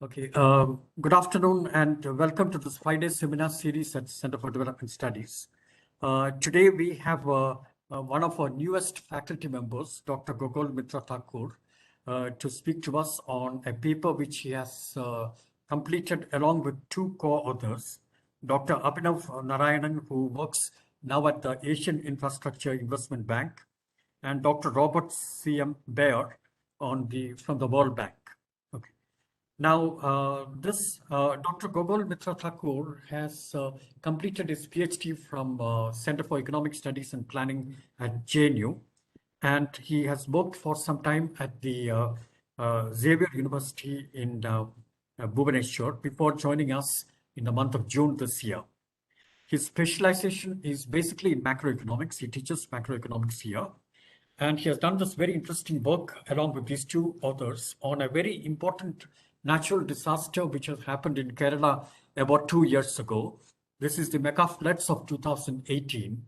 Okay, good afternoon and welcome to this Friday seminar series at Center for Development Studies. Today we have one of our newest faculty members, Dr. Gogol Mitra Thakur, to speak to us on a paper which he has completed along with two co-authors, Dr. Abhinav Narayanan, who works now at the Asian Infrastructure Investment Bank, and Dr. Robert C.M. Baer from the World Bank. Okay. Now, Dr. Gogol Mitra Thakur has completed his PhD from Center for Economic Studies and Planning at JNU, and he has worked for some time at the Xavier University in Bhubaneswar before joining us in the month of June this year. His specialization is basically in macroeconomics. He teaches macroeconomics here. And he has done this very interesting work along with these two authors on a very important natural disaster which has happened in Kerala about 2 years ago. This is the mega floods of 2018,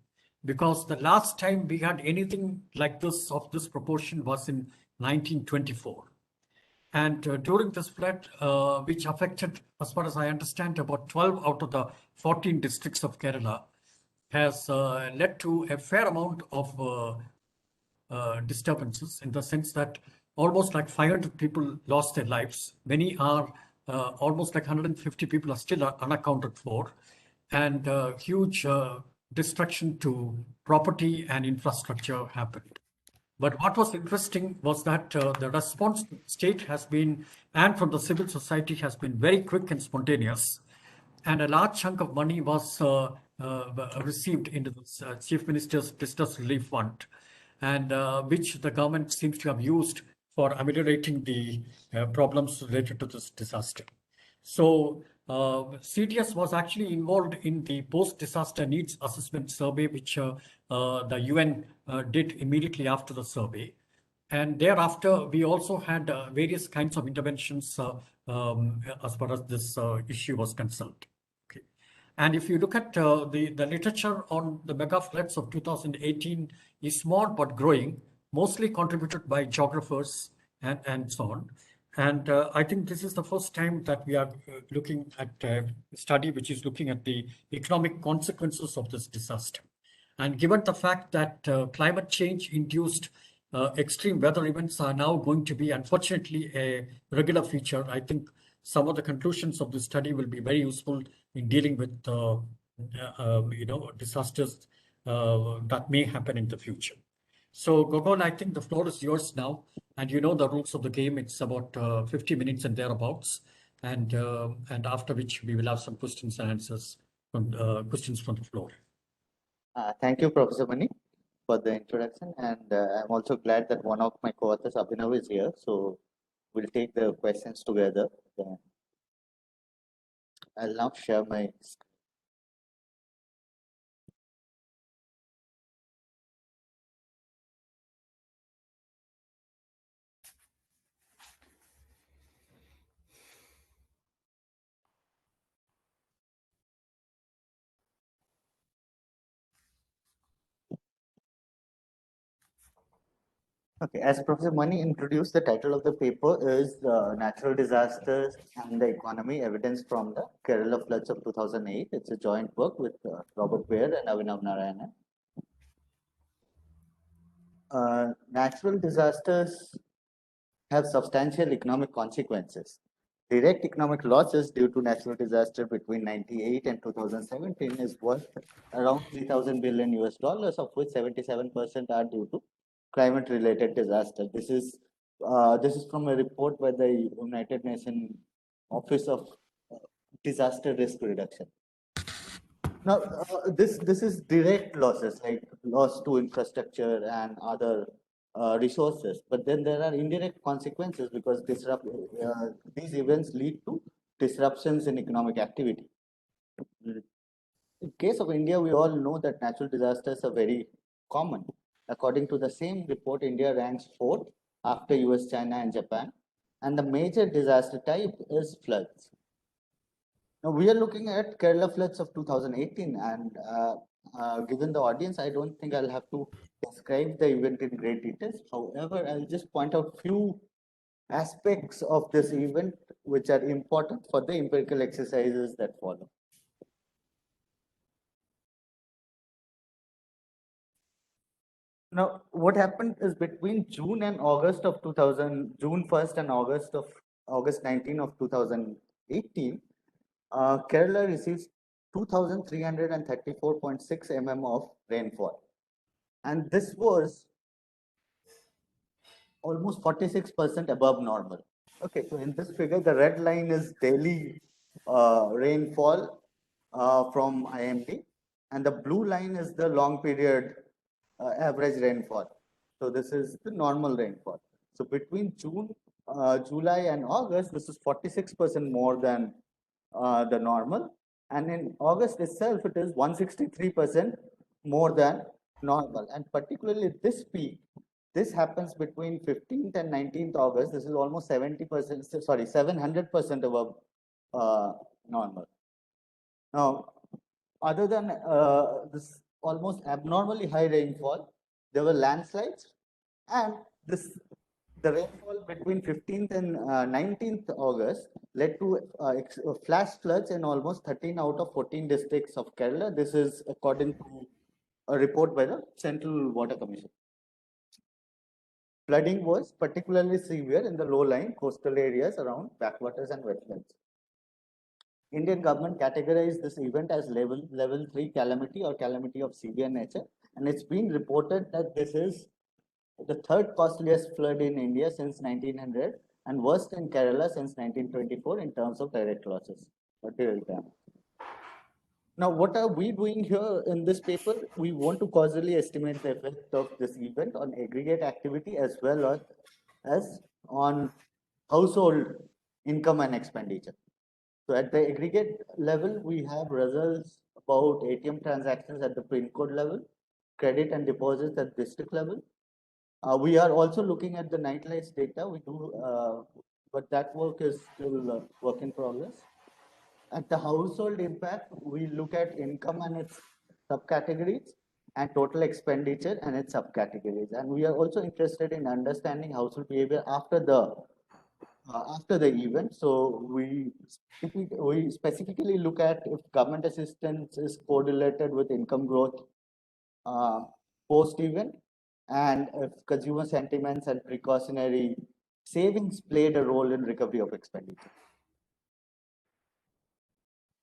because the last time we had anything like this of this proportion was in 1924. And during this flood, which affected, as far as I understand, about 12 out of the 14 districts of Kerala, has led to a fair amount of disturbances, in the sense that almost like 500 people lost their lives. Many are almost like 150 people are still unaccounted for, and huge destruction to property and infrastructure happened. But what was interesting was that the response to the state has been, and from the civil society, has been very quick and spontaneous. And a large chunk of money was received into the Chief Minister's Distress Relief Fund, and which the government seems to have used for ameliorating the problems related to this disaster. So CDS was actually involved in the post-disaster needs assessment survey, which the UN did immediately after the survey. And thereafter, we also had various kinds of interventions as far as this issue was concerned. Okay. And if you look at the literature on the mega floods of 2018 is small but growing, mostly contributed by geographers and so on. And I think this is the first time that we are looking at a study which is looking at the economic consequences of this disaster. And given the fact that climate change induced extreme weather events are now going to be, unfortunately, a regular feature, I think some of the conclusions of this study will be very useful in dealing with disasters that may happen in the future. So Gogol, I think the floor is yours now, and you know the rules of the game. It's about 50 minutes and thereabouts, and after which we will have some questions and answers from questions from the floor. Thank you, Professor Mani, for the introduction, and I'm also glad that one of my co-authors, Abhinav, is here. So we'll take the questions together. I'll now share my screen. Okay, as Professor Mani introduced, the title of the paper is Natural Disasters and the Economy, Evidence from the Kerala Floods of 2008. It's a joint work with Robert Baer and Abhinav Narayanan. Natural disasters have substantial economic consequences. Direct economic losses due to natural disaster between 98 and 2017 is worth around 3,000 billion US dollars, of which 77% are due to climate related disaster. This is from a report by the United Nations Office of Disaster Risk Reduction. Now, this is direct losses, like loss to infrastructure and other resources. But then there are indirect consequences, because these events lead to disruptions in economic activity. In case of India, we all know that natural disasters are very common. According to the same report, India ranks 4th after US, China, and Japan. And the major disaster type is floods. Now, we are looking at Kerala floods of 2018, and given the audience, I don't think I'll have to describe the event in great details. However, I'll just point out few aspects of this event which are important for the empirical exercises that follow. Now, what happened is between June and August of 2000, June 1st and August 19 of 2018, Kerala receives 2,334.6 mm of rainfall. And this was almost 46% above normal. Okay, so in this figure, the red line is daily rainfall from IMD, and the blue line is the long period average rainfall. So this is the normal rainfall. So between June, July, and August, this is 46% more than the normal. And in August itself, it is 163% more than normal. And particularly this peak, this happens between 15th and 19th August. This is almost 70%, sorry, 700% above normal. Now, other than this almost abnormally high rainfall, there were landslides, and the rainfall between 15th and 19th August led to flash floods in almost 13 out of 14 districts of Kerala. This is according to a report by the Central Water Commission. Flooding was particularly severe in the low-lying coastal areas around backwaters and wetlands. Indian government categorized this event as level 3 calamity or calamity of severe nature, and it's been reported that this is the third costliest flood in India since 1900 and worst in Kerala since 1924 in terms of direct losses or direct damage. Now, what are we doing here in this paper? We want to causally estimate the effect of this event on aggregate activity as well as on household income and expenditure. So at the aggregate level, we have results about ATM transactions at the PIN code level, credit and deposits at district level. We are also looking at the nightlights data. We do, but that work is still work in progress. At the household impact, we look at income and its subcategories and total expenditure and its subcategories. And we are also interested in understanding household behavior after the event. So we specifically look at if government assistance is correlated with income growth post event, and if consumer sentiments and precautionary savings played a role in recovery of expenditure.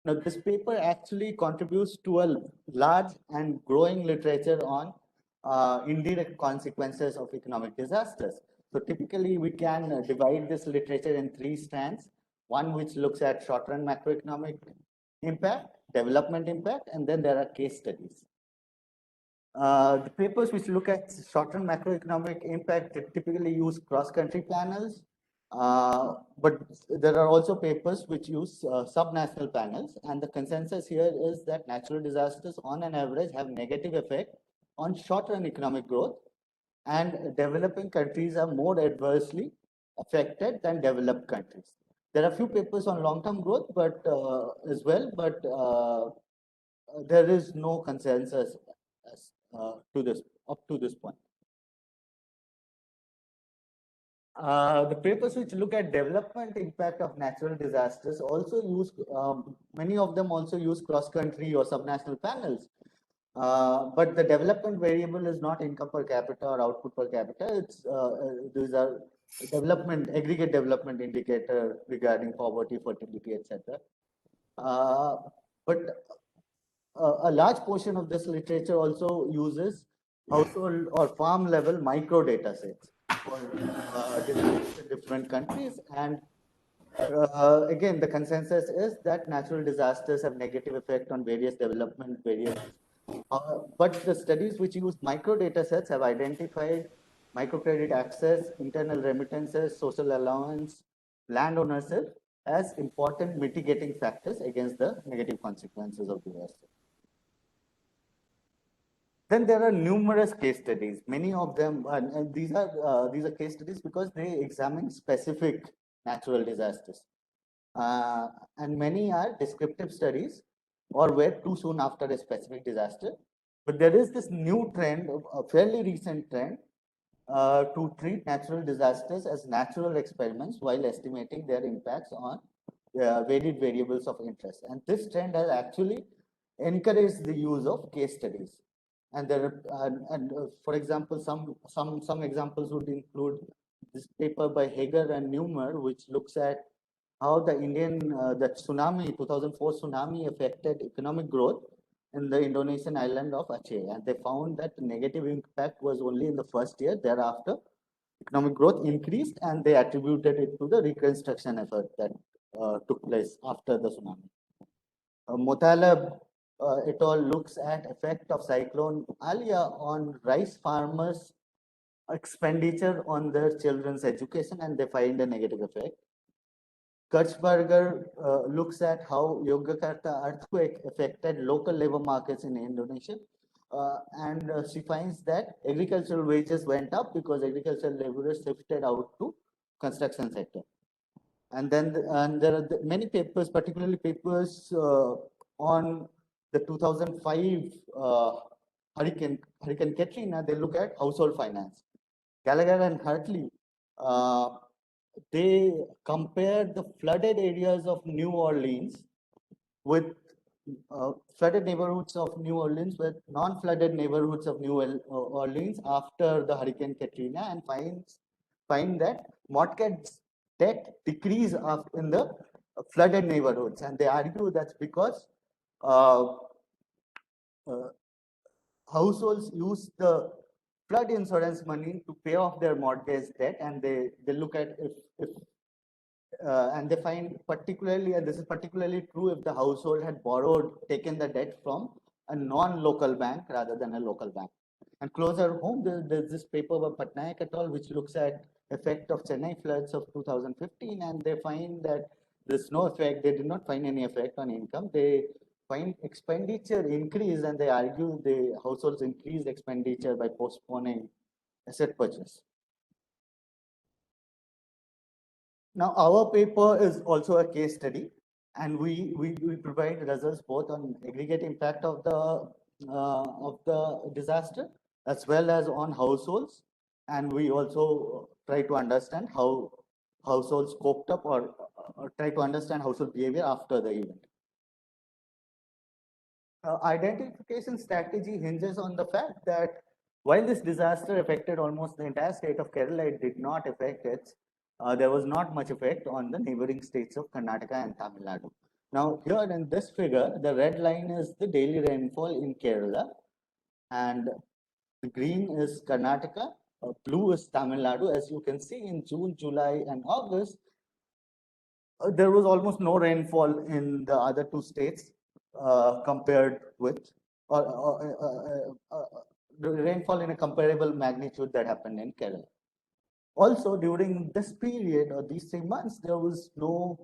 Now, this paper actually contributes to a large and growing literature on indirect consequences of economic disasters. So typically, we can divide this literature in 3 strands. One which looks at short-run macroeconomic impact, development impact, and then there are case studies. The papers which look at short-run macroeconomic impact typically use cross-country panels, but there are also papers which use subnational panels, and the consensus here is that natural disasters on an average have negative effect on short-run economic growth, and developing countries are more adversely affected than developed countries. There are a few papers on long-term growth, but as well, but there is no consensus up to this point. The papers which look at development impact of natural disasters also use, many of them also use cross-country or subnational panels. But the development variable is not income per capita or output per capita. It's these are aggregate development indicator regarding poverty, fertility, etc. But a large portion of this literature also uses household or farm level micro data sets for different countries. And again, the consensus is that natural disasters have negative effect on various development variables. But the studies which use micro data sets have identified microcredit access, internal remittances, social allowance, land ownership as important mitigating factors against the negative consequences of disaster. Then there are numerous case studies. Many of them, and these are case studies because they examine specific natural disasters, and many are descriptive studies or were too soon after a specific disaster. But there is this new trend, a fairly recent trend, to treat natural disasters as natural experiments while estimating their impacts on varied variables of interest. And this trend has actually encouraged the use of case studies. And there are, for example, some examples would include this paper by Hager and Neumer, which looks at how the tsunami, 2004 tsunami affected economic growth in the Indonesian island of Aceh. And they found that the negative impact was only in the first year. Thereafter, economic growth increased, and they attributed it to the reconstruction effort that took place after the tsunami. Motalab et al. Looks at effect of cyclone Alia on rice farmers' expenditure on their children's education, and they find a negative effect. Kirchberger looks at how Yogyakarta earthquake affected local labor markets in Indonesia. And she finds that agricultural wages went up because agricultural laborers shifted out to construction sector. And then there are many papers, particularly papers on the 2005 Hurricane Katrina. They look at household finance. Gallagher and Hartley, they compared the flooded areas of New Orleans with flooded neighborhoods of New Orleans with non-flooded neighborhoods of New Orleans after the Hurricane Katrina, and find that mortgage debt decrease in the flooded neighborhoods. And they argue that's because uh, uh, households use the flood insurance money to pay off their mortgage debt, and they look at if and they find particularly, and this is particularly true if the household had taken the debt from a non-local bank rather than a local bank. And closer home, there's this paper by Patnaik et al., which looks at effect of Chennai floods of 2015, and they find that there's no effect. They did not find any effect on income. They find expenditure increase, and they argue the households increased expenditure by postponing asset purchase. Now, our paper is also a case study, and we provide results both on aggregate impact of the disaster as well as on households, and we also try to understand how households coped up or try to understand household behavior after the event. Identification strategy hinges on the fact that while this disaster affected almost the entire state of Kerala, it did not affect its there was not much effect on the neighboring states of Karnataka and Tamil Nadu. Now, here in this figure, the red line is the daily rainfall in Kerala, and the green is Karnataka, blue is Tamil Nadu. As you can see, in June, July, and August, there was almost no rainfall in the other two states compared with the rainfall in a comparable magnitude that happened in Kerala. Also, during this period or these 3 months, there was no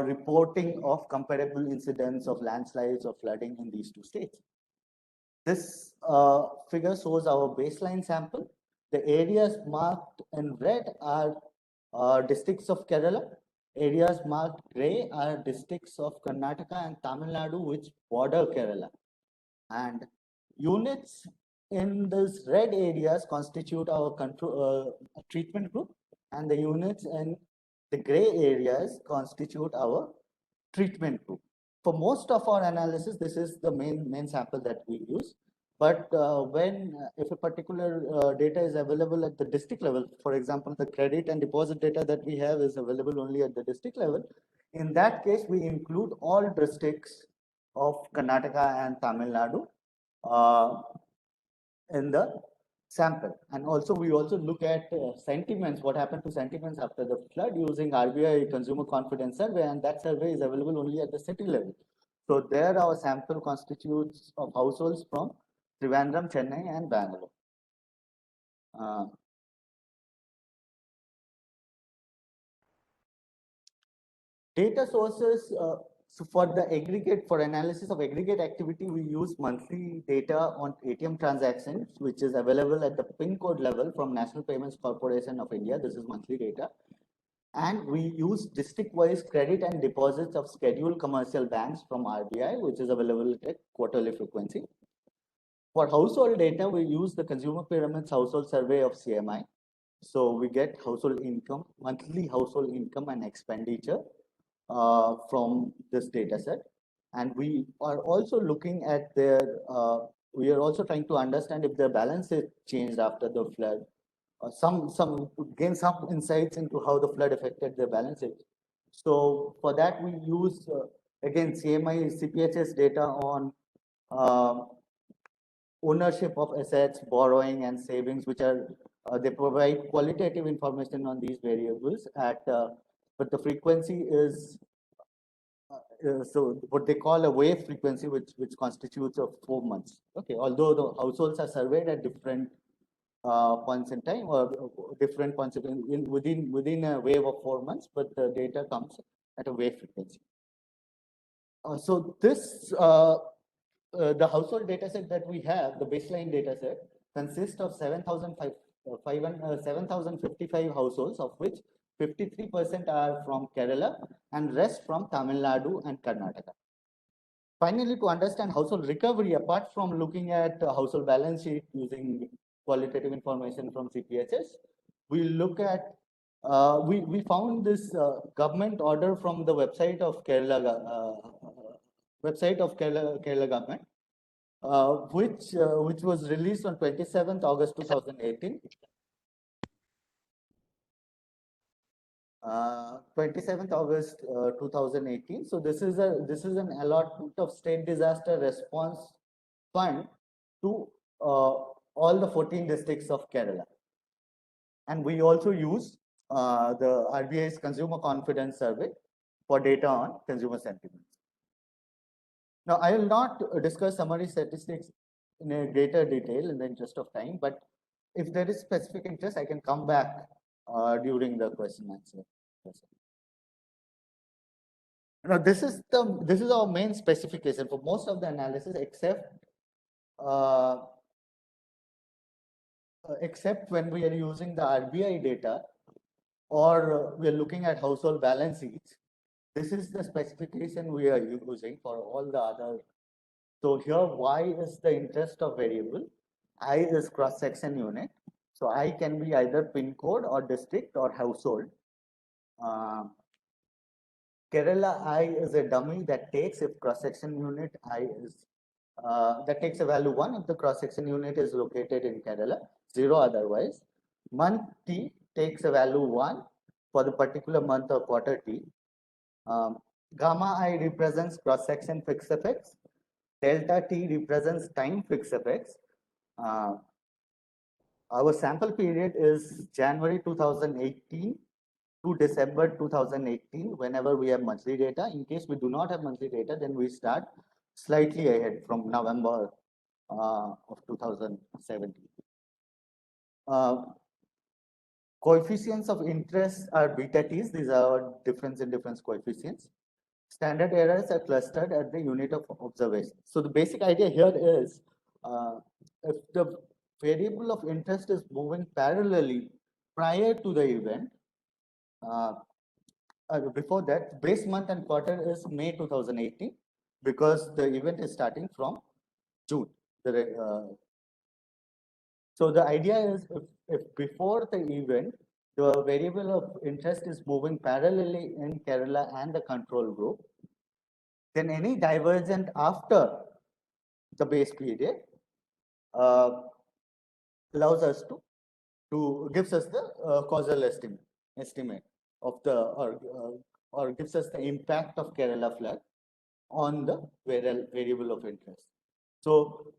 reporting of comparable incidents of landslides or flooding in these two states. This figure shows our baseline sample. The areas marked in red are districts of Kerala. Areas marked gray are districts of Karnataka and Tamil Nadu, which border Kerala. And units in these red areas constitute our treatment group, and the units in the gray areas constitute our treatment group. For most of our analysis, this is the main sample that we use. But if a particular data is available at the district level, for example, the credit and deposit data that we have is available only at the district level. In that case, we include all districts of Karnataka and Tamil Nadu in the sample. And also, we also look at sentiments, what happened to sentiments after the flood using RBI Consumer Confidence Survey, and that survey is available only at the city level. So there our sample constitutes of households from Trivandrum, Chennai, and Bangalore. Data sources, so for the aggregate, for analysis of aggregate activity, we use monthly data on ATM transactions, which is available at the PIN code level from National Payments Corporation of India. This is monthly data. And we use district-wise credit and deposits of scheduled commercial banks from RBI, which is available at quarterly frequency. For household data, we use the Consumer Pyramids Household Survey of CMI. So we get household income, monthly household income and expenditure from this data set. And we are also looking at we are also trying to understand if their balance is changed after the flood. Gain some insights into how the flood affected their balance sheet. So for that, we use, again, CMI CPHS data on ownership of assets, borrowing and savings, which are, they provide qualitative information on these variables but the frequency is, so what they call a wave frequency, which constitutes of 4 months. Okay, although the households are surveyed at different points in time or different points within a wave of 4 months, but the data comes at a wave frequency. So this the household data set that we have, the baseline data set, consists of 7,055 households, of which 53% are from Kerala and rest from Tamil Nadu and Karnataka. Finally, to understand household recovery, apart from looking at household balance sheet using qualitative information from CPHS, we look at we found this government order from the website of Kerala government, which was released on 27th August 2018. 27th August 2018. So this is an allotment of state disaster response fund to all the 14 districts of Kerala. And we also use the RBI's consumer confidence survey for data on consumer sentiments. Now, I will not discuss summary statistics in a greater detail in the interest of time, but if there is specific interest, I can come back during the question answer. Now, this is our main specification for most of the analysis, except when we are using the RBI data or we are looking at household balance sheets. This is the specification we are using for all the other. So here, Y is the interest of variable, I is cross-section unit. So I can be either pin code or district or household. Kerala I is a dummy that takes, if cross-section unit I is, that takes a value 1 if the cross-section unit is located in Kerala, 0 otherwise. Month T takes a value 1 for the particular month or quarter T. Gamma I represents cross-section fixed effects. Delta T represents time fixed effects. Our sample period is January 2018 to December 2018, whenever we have monthly data. In case we do not have monthly data, then we start slightly ahead from November of 2017. Coefficients of interest are beta t's. These are difference in difference coefficients. Standard errors are clustered at the unit of observation. So the basic idea here is if the variable of interest is moving parallelly prior to the event, before that, base month and quarter is May 2018 because the event is starting from June. So the idea is if before the event, the variable of interest is moving parallelly in Kerala and the control group, then any divergent after the base period allows us to gives us the causal estimate of the or gives us the impact of Kerala flood on the variable of interest. So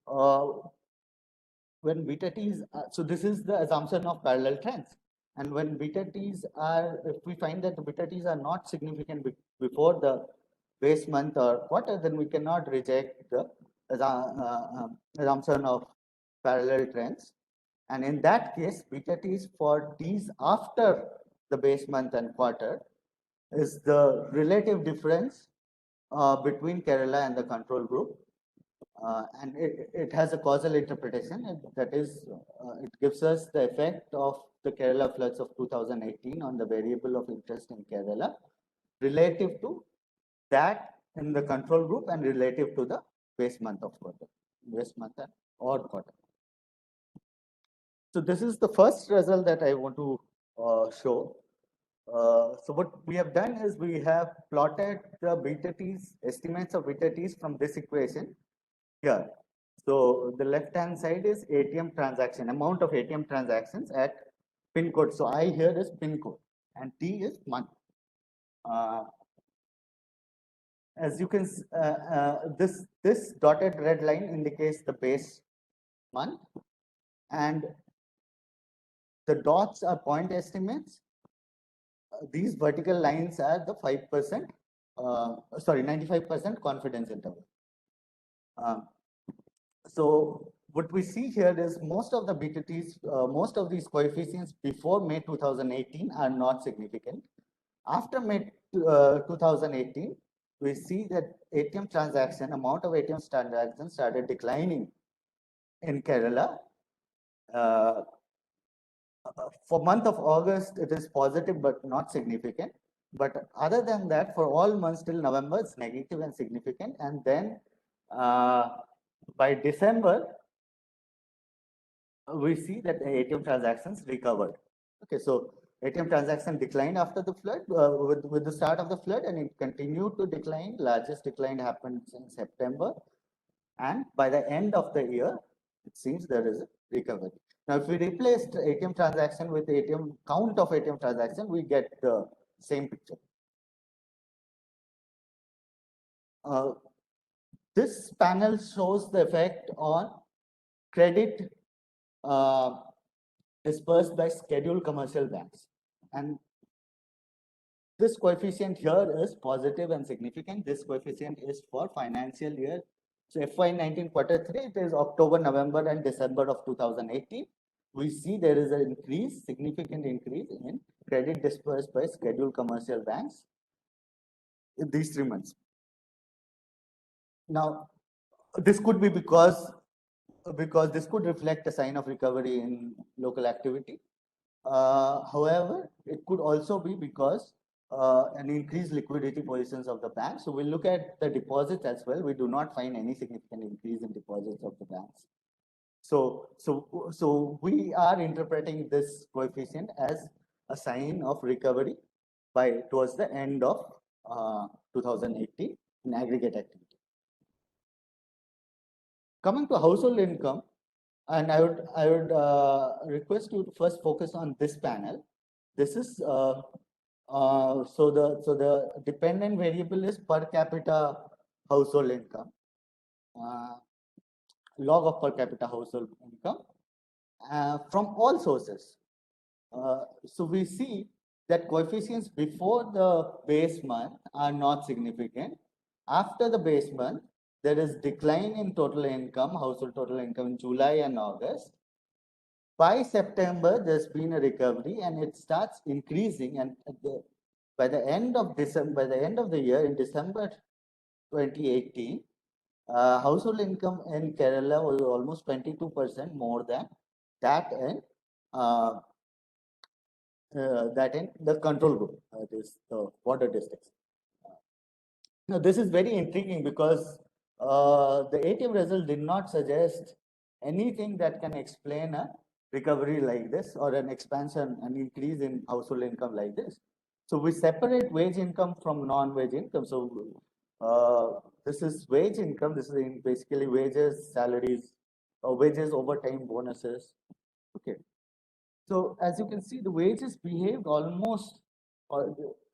when beta t's, so this is the assumption of parallel trends. And when beta t's are, if we find that the beta t's are not significant before the base month or quarter, then we cannot reject the assumption of parallel trends. And in that case, beta t's for t's after the base month and quarter is the relative difference between Kerala and the control group. And it has a causal interpretation. That is, it gives us the effect of the Kerala floods of 2018 on the variable of interest in Kerala relative to that in the control group and relative to the base month of quarter, base month and odd quarter. So this is the first result that I want to show. So what we have done is we have plotted the beta t's, estimates of beta t's from this equation here. So the left hand side is ATM transaction, amount of ATM transactions at pin code. So I here is pin code and T is month. As you can, this dotted red line indicates the base month, and the dots are point estimates. These vertical lines are the 5%, sorry, 95% confidence interval. So what we see here is most of the BTTs, most of these coefficients before May 2018 are not significant. After May 2018, we see that ATM transaction, amount of ATM transactions started declining in Kerala. For month of August, it is positive but not significant. But other than that, for all months till November, it's negative and significant. And then by December, we see that the ATM transactions recovered. Okay, so ATM transaction declined after the flood, with the start of the flood, and it continued to decline. Largest decline happened in September. And by the end of the year, it seems there is a recovery. Now, if we replace the ATM transaction with ATM count of ATM transaction, we get the same picture. This panel shows the effect on credit dispersed by scheduled commercial banks. And this coefficient here is positive and significant. This coefficient is for financial year. So FY19 quarter 3, it is October, November, and December of 2018. We see there is an increase, significant increase in credit dispersed by scheduled commercial banks in these 3 months. Now, this could be because this could reflect a sign of recovery in local activity. However, it could also be because an increased liquidity positions of the bank. So we'll look at the deposits as well. We do not find any significant increase in deposits of the banks. So we are interpreting this coefficient as a sign of recovery towards the end of 2018 in aggregate activity. Coming to household income, and I would request you to first focus on this panel. This is so the dependent variable is per capita household income, log of per capita household income from all sources. So we see that coefficients before the base month are not significant. After the base month, there is decline in total income, household total income in July and August. By September, there's been a recovery and it starts increasing. And by the end of December, by the end of the year, in December 2018, household income in Kerala was almost 22% more than that in the control group, that is the border districts. Now, this is very intriguing because the ATM result did not suggest anything that can explain a recovery like this or an expansion, an increase in household income like this. So we separate wage income from non-wage income. So this is wage income. This is basically wages, salaries, wages, overtime, bonuses. Okay. So as you can see, the wages behaved almost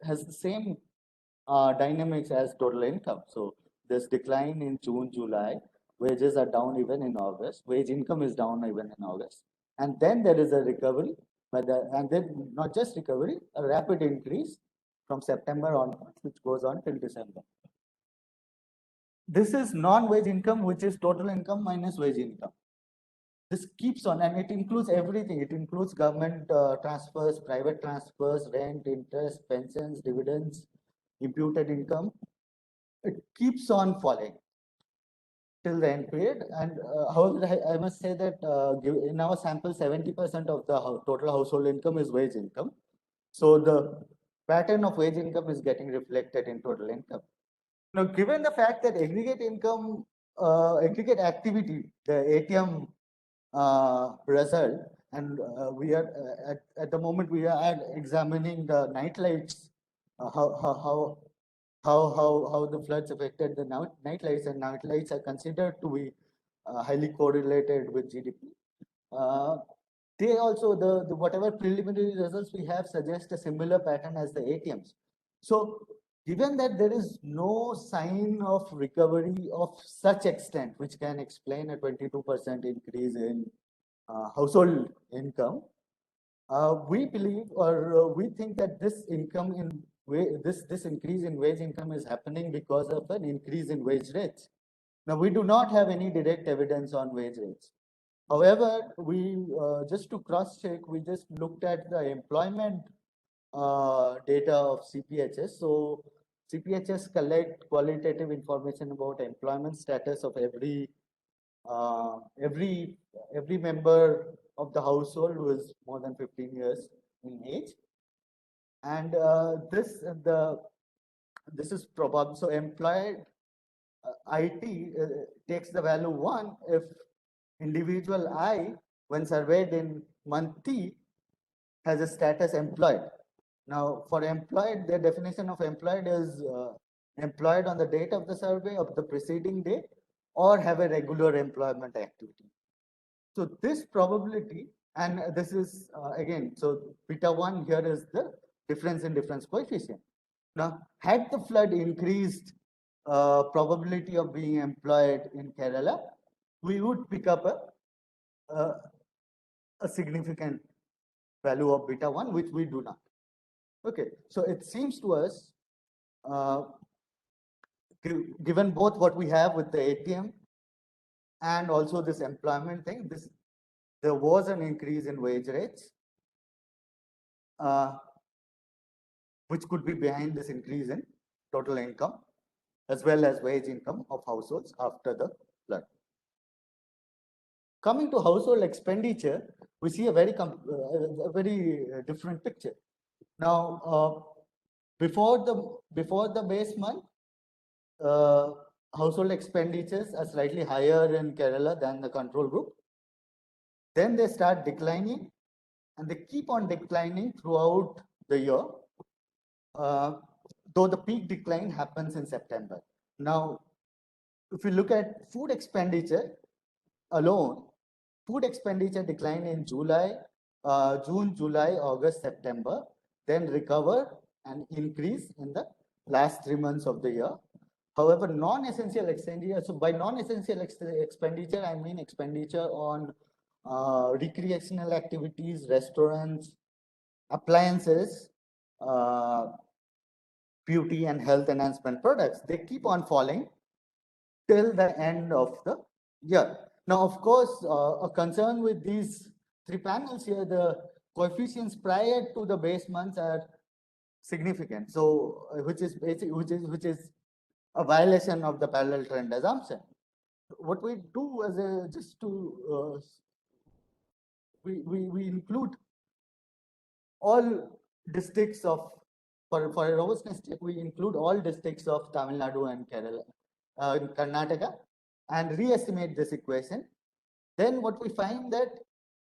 has the same dynamics as total income. So there's decline in June, July. Wages are down even in August. Wage income is down even in August. And then there is a recovery, and then not just recovery, a rapid increase from September onwards, which goes on till December. This is non-wage income, which is total income minus wage income. This keeps on, and it includes everything. It includes government transfers, private transfers, rent, interest, pensions, dividends, imputed income. It keeps on falling till the end period. And however, I must say that in our sample, 70% of the total household income is wage income. So the pattern of wage income is getting reflected in total income. Now, given the fact that aggregate income aggregate activity, the ATM result, and we are at the moment we are examining the night lights, how the floods affected the night lights, and night lights are considered to be highly correlated with GDP. They also the whatever preliminary results we have suggest a similar pattern as the ATMs. So given that there is no sign of recovery of such extent, which can explain a 22% increase in household income, we believe or we think that this income in this increase in wage income is happening because of an increase in wage rates. Now, we do not have any direct evidence on wage rates. However, we just to cross check, we just looked at the employment data of CPHS. So CPHS collect qualitative information about employment status of every member of the household who is more than 15 years in age, and this is probable. So employed IT takes the value 1 if individual I, when surveyed in month T, has a status employed. Now, for employed, the definition of employed is employed on the date of the survey of the preceding day or have a regular employment activity. So this probability, and this is again, so beta 1 here is the difference in difference coefficient. Now, had the flood increased probability of being employed in Kerala, we would pick up a significant value of beta 1, which we do not. Okay, so it seems to us, given both what we have with the ATM and also this employment thing, there was an increase in wage rates, which could be behind this increase in total income, as well as wage income of households after the flood. Coming to household expenditure, we see a very different picture. Now, before the base month, household expenditures are slightly higher in Kerala than the control group. Then they start declining, and they keep on declining throughout the year, though the peak decline happens in September. Now, if you look at food expenditure alone, food expenditure declined in June, July, August, September, then recover and increase in the last 3 months of the year. However, non-essential expenditure, so by non-essential expenditure, I mean expenditure on recreational activities, restaurants, appliances, beauty and health enhancement products, they keep on falling till the end of the year. Now, of course, a concern with these 3 panels here, the coefficients prior to the base months are significant. So, which is a violation of the parallel trend assumption. What we do as a just to we include all districts of for a robustness check, we include all districts of Tamil Nadu and Kerala, Karnataka, and re-estimate this equation. Then what we find that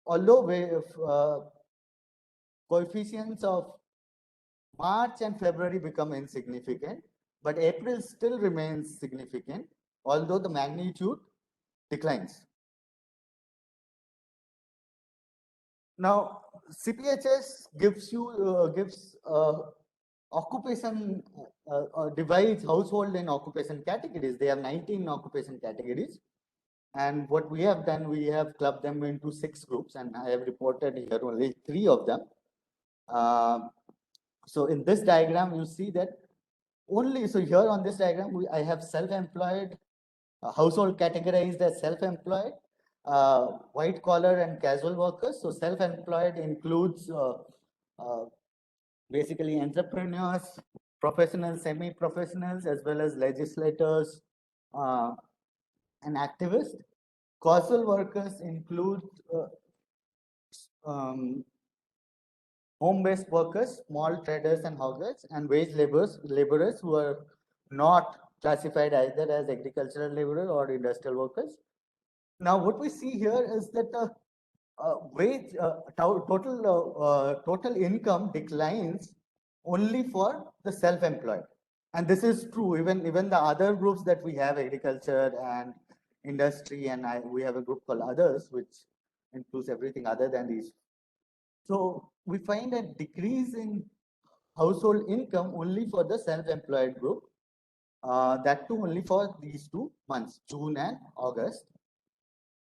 although coefficients of March and February become insignificant, but April still remains significant, although the magnitude declines. Now, CPHS gives occupation, divides household in occupation categories. They have 19 occupation categories. And what we have done, we have clubbed them into 6 groups, and I have reported here only 3 of them. So in this diagram, you see that so here on this diagram, I have self-employed, household categorized as self-employed, white collar and casual workers. So self-employed includes basically entrepreneurs, professionals, semi-professionals, as well as legislators and activists. Casual workers include home-based workers, small traders and hawkers, and wage laborers who are not classified either as agricultural laborers or industrial workers. Now, what we see here is that the total income declines only for the self-employed, and this is true even the other groups that we have, agriculture and industry, and we have a group called others, which includes everything other than these. So we find a decrease in household income only for the self-employed group, that too only for these 2 months, June and August.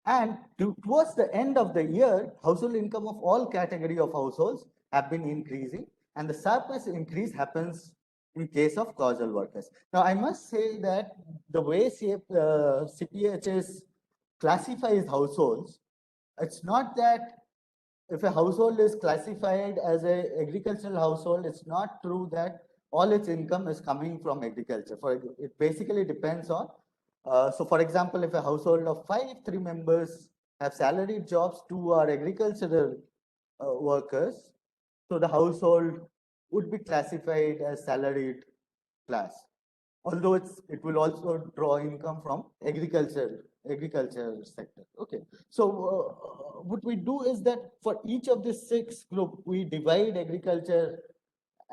And towards the end of the year, household income of all category of households have been increasing, and the sharpest increase happens in case of casual workers. Now, I must say that the way CPHS classifies households, it's not that if a household is classified as a agricultural household, it's not true that all its income is coming from agriculture. It basically depends on, so for example, if a household of 3 members have salaried jobs, 2 are agricultural workers, so the household would be classified as salaried class. Although it will also draw income from agriculture sector. Okay, so what we do is that for each of the 6 group, we divide agriculture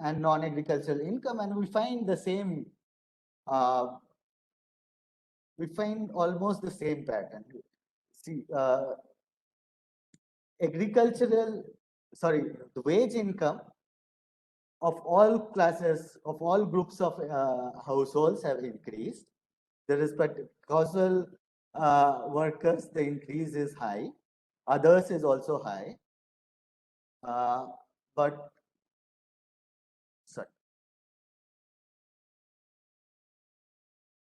and non-agricultural income, and we find the same. We find almost the same pattern. See, the wage income of all classes, of all groups of households have increased. There is, but casual workers, the increase is high. Others is also high. But, sorry.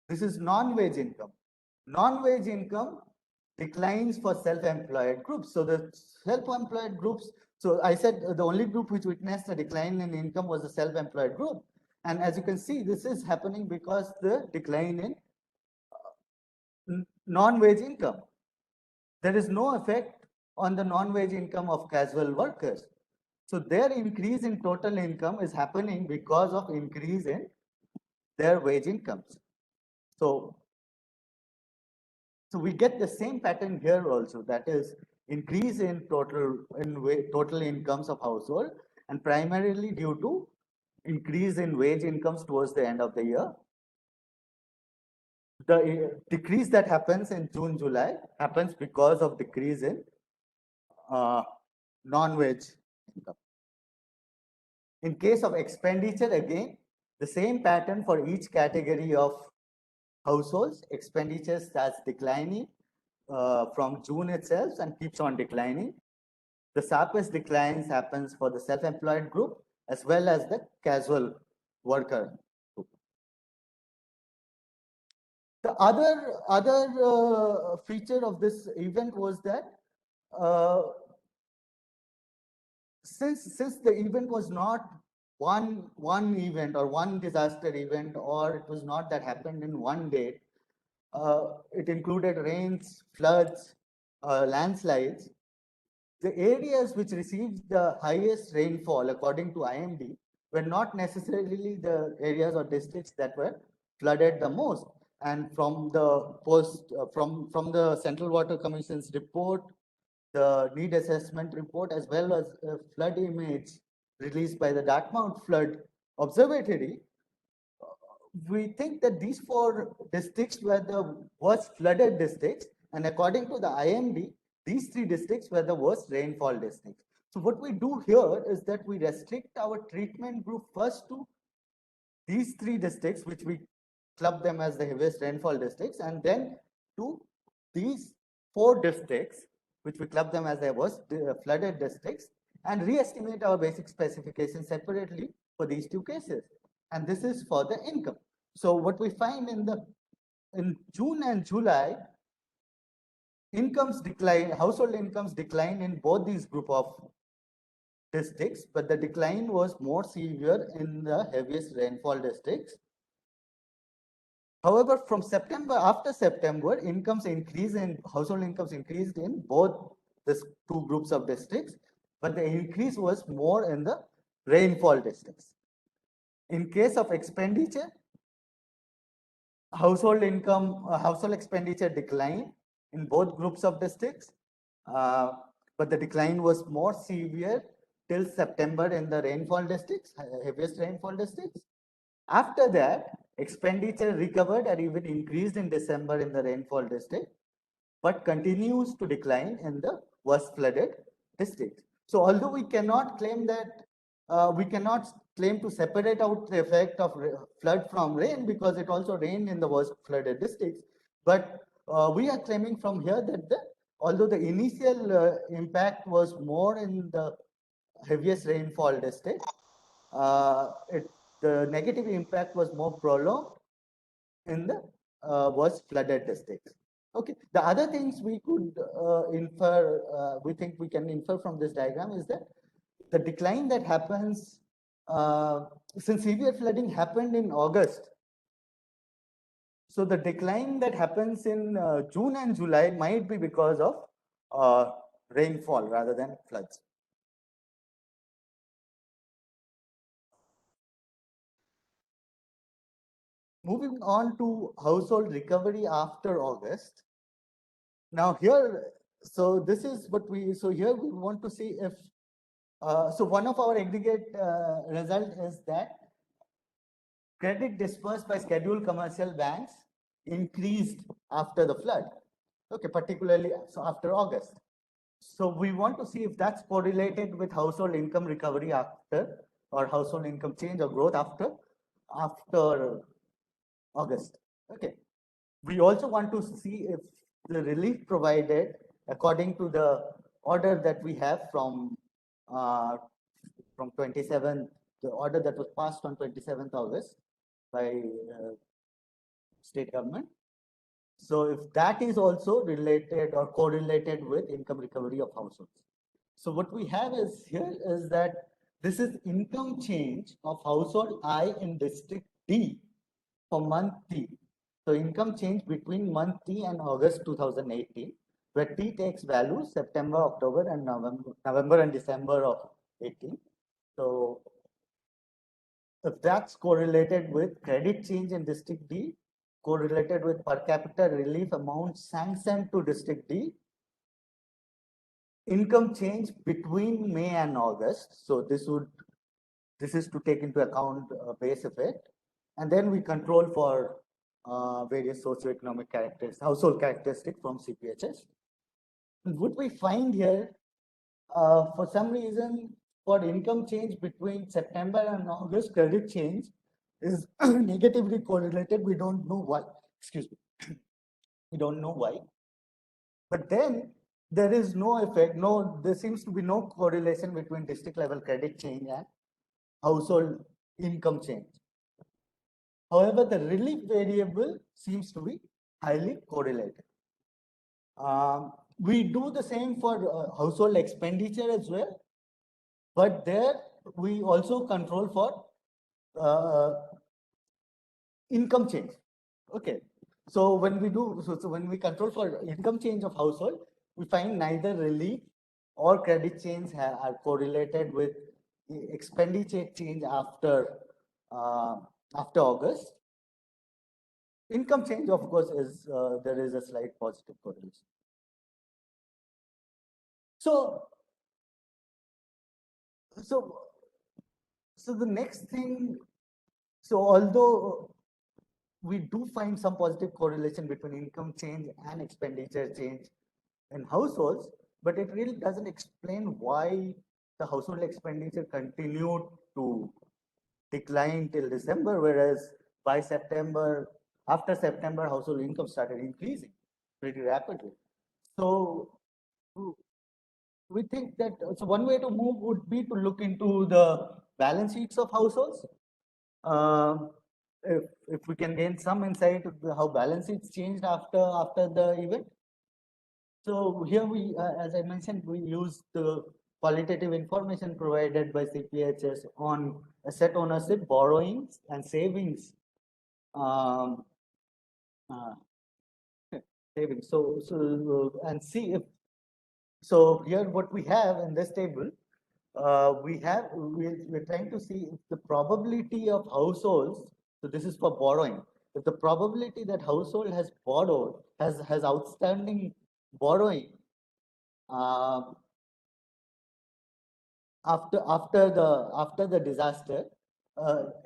This is non-wage income. Non-wage income declines for self-employed groups. So the self-employed groups, so I said the only group which witnessed a decline in income was the self-employed group. And as you can see, this is happening because the decline in non-wage income. There is no effect on the non-wage income of casual workers. So their increase in total income is happening because of increase in their wage incomes. So we get the same pattern here also, that is increase in total incomes of household, and primarily due to increase in wage incomes towards the end of the year. The decrease that happens in June, July happens because of decrease in non-wage income. In case of expenditure, again, the same pattern for each category of households. Expenditure starts declining from June itself and keeps on declining. The sharpest declines happens for the self-employed group as well as the casual worker group. The other feature of this event was that since the event was not one event or one disaster event, or it was not that happened in one day, it included rains, floods, landslides. The areas which received the highest rainfall according to IMD were not necessarily the areas or districts that were flooded the most. And from the from the Central Water Commission's report, the need assessment report, as well as a flood image released by the Dartmouth Flood Observatory, we think that these 4 districts were the worst flooded districts, and according to the IMD, these 3 districts were the worst rainfall districts. So what we do here is that we restrict our treatment group first to these 3 districts, which we club them as the heaviest rainfall districts, and then to these 4 districts, which we club them as the worst flooded districts, and re-estimate our basic specification separately for these 2 cases. And this is for the income. So what we find in June and July, incomes decline, household incomes decline in both these group of districts, but the decline was more severe in the heaviest rainfall districts. However, from after September, household incomes increased in both these 2 groups of districts, but the increase was more in the rainfall districts. In case of expenditure, household income, household expenditure decline in both groups of districts, but the decline was more severe till September in the rainfall districts, heaviest rainfall districts. After that, expenditure recovered or even increased in December in the rainfall district, but continues to decline in the worst flooded districts. So although we cannot claim that, we cannot claim to separate out the effect of flood from rain because it also rained in the worst flooded districts, but we are claiming from here that although the initial impact was more in the heaviest rainfall district, the negative impact was more prolonged in the worst flooded districts. Okay, the other things we could infer, we think we can infer from this diagram is that the decline that happens, since severe flooding happened in August, so the decline that happens in June and July might be because of rainfall rather than floods. Moving on to household recovery after August. Now here, so this is what so here we want to see if, so one of our aggregate result is that credit disbursed by scheduled commercial banks increased after the flood. Okay, particularly so after August. So we want to see if that's correlated with household income recovery after, or household income change or growth after August. Okay. We also want to see if the relief provided according to the order that we have from 27th, the order that was passed on 27th August by state government. So if that is also related or correlated with income recovery of households. So what we have is here is that this is income change of household I in district D for month T. So income change between month T and August 2018, where T takes values September, October, and November and December of 18. So if that's correlated with credit change in district D, correlated with per capita relief amount sanctioned to district D, income change between May and August. So this is to take into account base effect, and then we control for various socioeconomic characteristics, household characteristics from CPHS. And what we find here, for some reason, for income change between September and August, credit change is negatively correlated. We don't know why. Excuse me. We don't know why. But then there is no effect. There seems to be no correlation between district level credit change and household income change. However, the relief variable seems to be highly correlated. We do the same for household expenditure as well, but there we also control for income change. Okay, so when we do, so when we control for income change of household, we find neither relief or credit change are correlated with the expenditure change after August. Income change, of course, is there is a slight positive correlation. So the next thing, so although we do find some positive correlation between income change and expenditure change in households, but it really doesn't explain why the household expenditure continued to decline till December, whereas by September, after September, household income started increasing pretty rapidly. So we think that, so one way to move would be to look into the balance sheets of households. If we can gain some insight into how balance sheets changed after the event. So here we, as I mentioned, we use the qualitative information provided by CPHS on asset ownership, borrowings, and savings. Savings. And see if, so here what we have in this table, we're trying to see if the probability of households, so this is for borrowing, if the probability that household has borrowed, has outstanding borrowing after the disaster,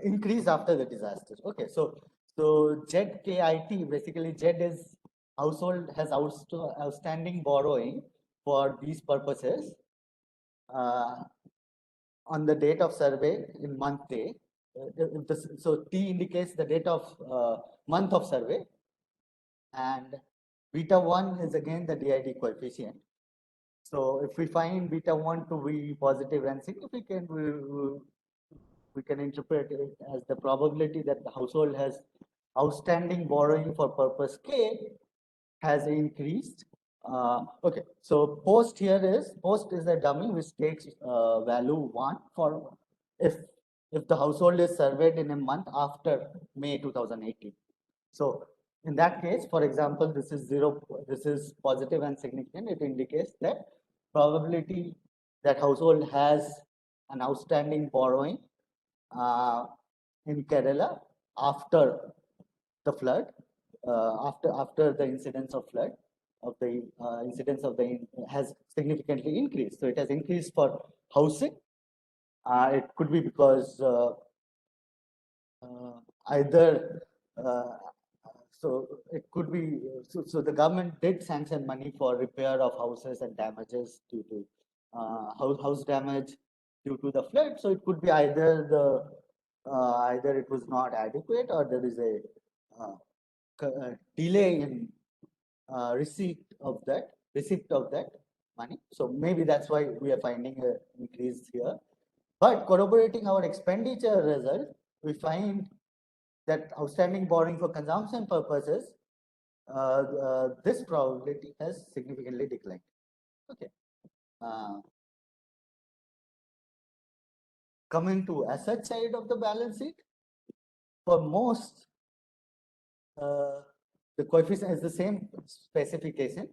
increase after the disaster. Okay, so ZKIT, basically Z is household has outstanding borrowing for these purposes on the date of survey in month A. So T indicates the date of month of survey, and beta 1 is again the DID coefficient. So if we find beta 1 to be positive and significant, we can interpret it as the probability that the household has outstanding borrowing for purpose K has increased. Okay, so post is a dummy which takes value 1 for if the household is surveyed in a month after May 2018. So in that case, for example, this is 0, this is positive and significant. It indicates that probability that household has an outstanding borrowing in Kerala after the flood, after the incidence of flood, of the incidence of the has significantly increased. So it has increased for housing. It could be because either so it could be so the government did sanction money for repair of houses and damages due to house damage due to the flood. So it could be either the either it was not adequate or there is a delay in receipt of that money. So maybe that's why we are finding an increase here. But corroborating our expenditure result, we find that outstanding borrowing for consumption purposes, this probability has significantly declined. Okay. Coming to asset side of the balance sheet, for most, the coefficient is the same specification.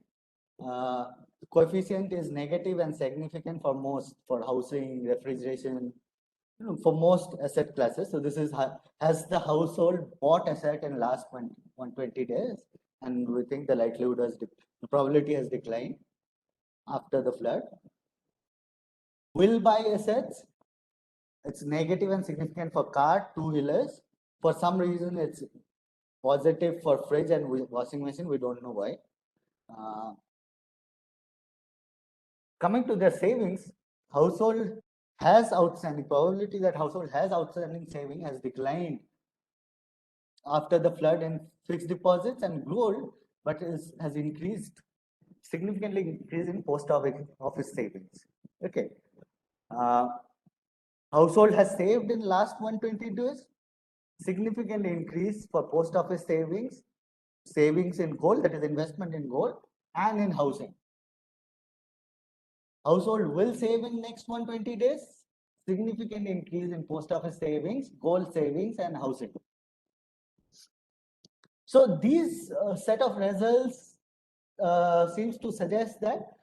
The coefficient is negative and significant for most, for housing, refrigeration, for most asset classes. So this is has the household bought asset in last 120 days, and we think the likelihood has the probability has declined after the flood. Will buy assets, it's negative and significant for car, two-wheelers. For some reason, it's positive for fridge and washing machine. We don't know why. Coming to their savings, household has outstanding probability that household has outstanding saving has declined after the flood in fixed deposits and gold, but has increased significantly increased in post office savings. Okay. Household has saved in last 120 days, significant increase for post office savings, savings in gold, that is investment in gold, and in housing. Household will save in next 120 days, significant increase in post office savings, gold savings, and housing. So these set of results seems to suggest that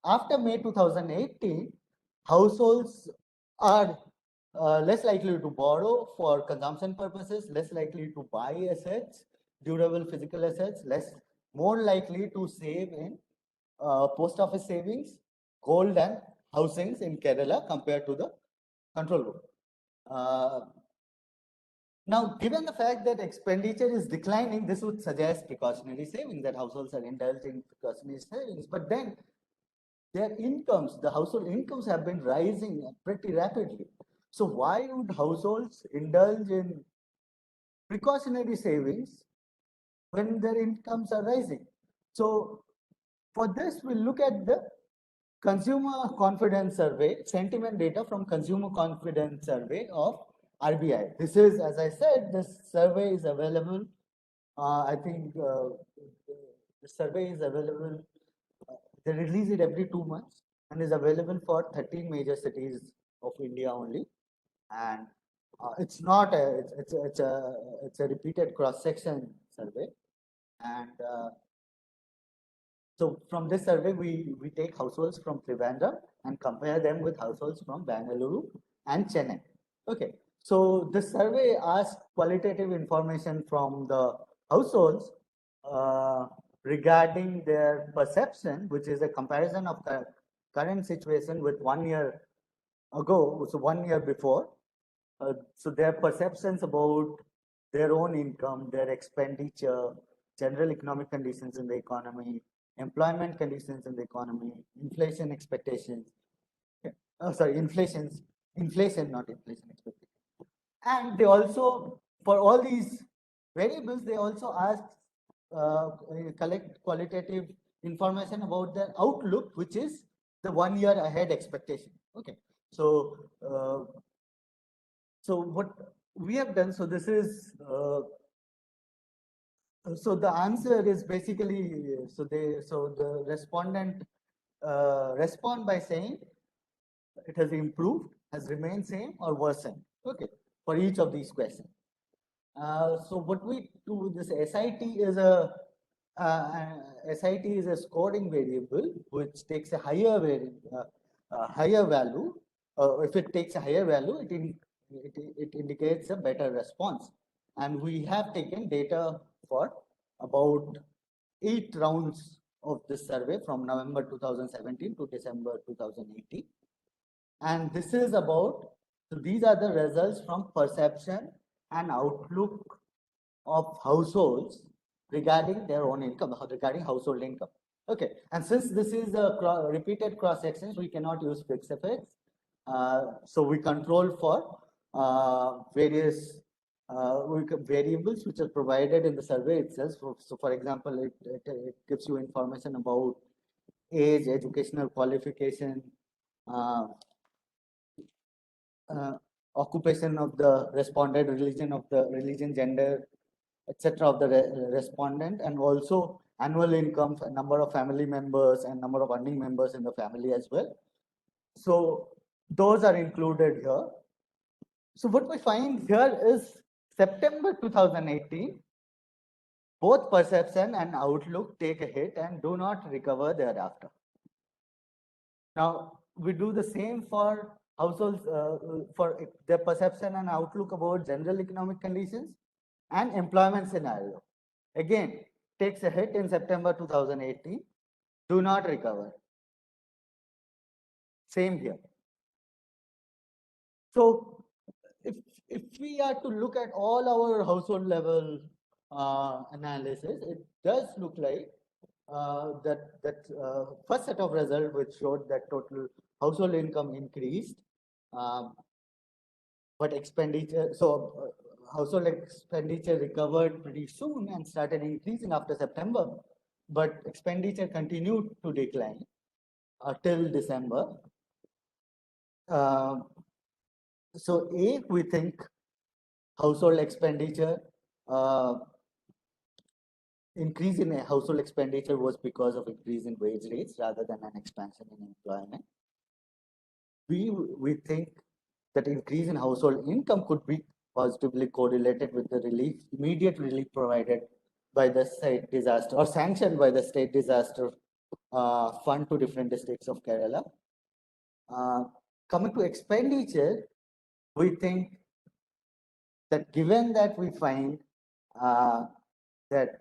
after May 2018, households are less likely to borrow for consumption purposes, less likely to buy assets, durable physical assets, more likely to save in post office savings, gold and housings in Kerala compared to the control group. Now, given the fact that expenditure is declining, this would suggest precautionary savings, that households are indulging precautionary savings. But then their incomes, the household incomes have been rising pretty rapidly. So why would households indulge in precautionary savings when their incomes are rising? So for this, we'll look at the consumer confidence survey, sentiment data from consumer confidence survey of RBI. This is, as I said, this survey is available. I think the survey is available. They release it every 2 months and is available for 13 major cities of India only. And it's not a it's a repeated cross section survey. And so from this survey, we take households from Trivandrum and compare them with households from Bangalore and Chennai. Okay, So this survey asked qualitative information from the households regarding their perception, which is a comparison of the current situation with 1 year ago, so 1 year before. So their perceptions about their own income, their expenditure, general economic conditions in the economy, employment conditions in the economy, inflation expectations. Sorry, inflation, not inflation expectation. And they also, for all these variables, they also ask, collect qualitative information about their outlook, which is the 1 year ahead expectation. Okay, so so what we have done, so this is so the answer is basically, so the respondent respond by saying it has improved, has remained same, or worsened. Okay, for each of these questions. So what we do, this SIT is a scoring variable which takes a higher value. If it takes a higher value, it indicates a better response. And we have taken data for about 8 rounds of this survey from November 2017 to December 2018. And this is about, so these are the results from perception and outlook of households regarding their own income, regarding household income. Okay, and since this is a repeated cross sections, we cannot use fixed effects. So we control for various variables which are provided in the survey itself. So for example, it gives you information about age, educational qualification, occupation of the respondent, religion, gender, etc. of the respondent, and also annual income, number of family members, and number of earning members in the family as well. So those are included here. So what we find here is September 2018, both perception and outlook take a hit and do not recover thereafter. Now we do the same for households, for their perception and outlook about general economic conditions and employment scenario. Again, takes a hit in September 2018, do not recover. Same here. So if we are to look at all our household level analysis, it does look like that first set of results which showed that total household income increased, but expenditure, so household expenditure recovered pretty soon and started increasing after September, but expenditure continued to decline till December. So we think household expenditure, increase in household expenditure was because of increase in wage rates rather than an expansion in employment. We think that increase in household income could be positively correlated with the immediate relief provided by the state disaster or sanctioned by the state disaster fund to different districts of Kerala. Coming to expenditure, we think that given that we find that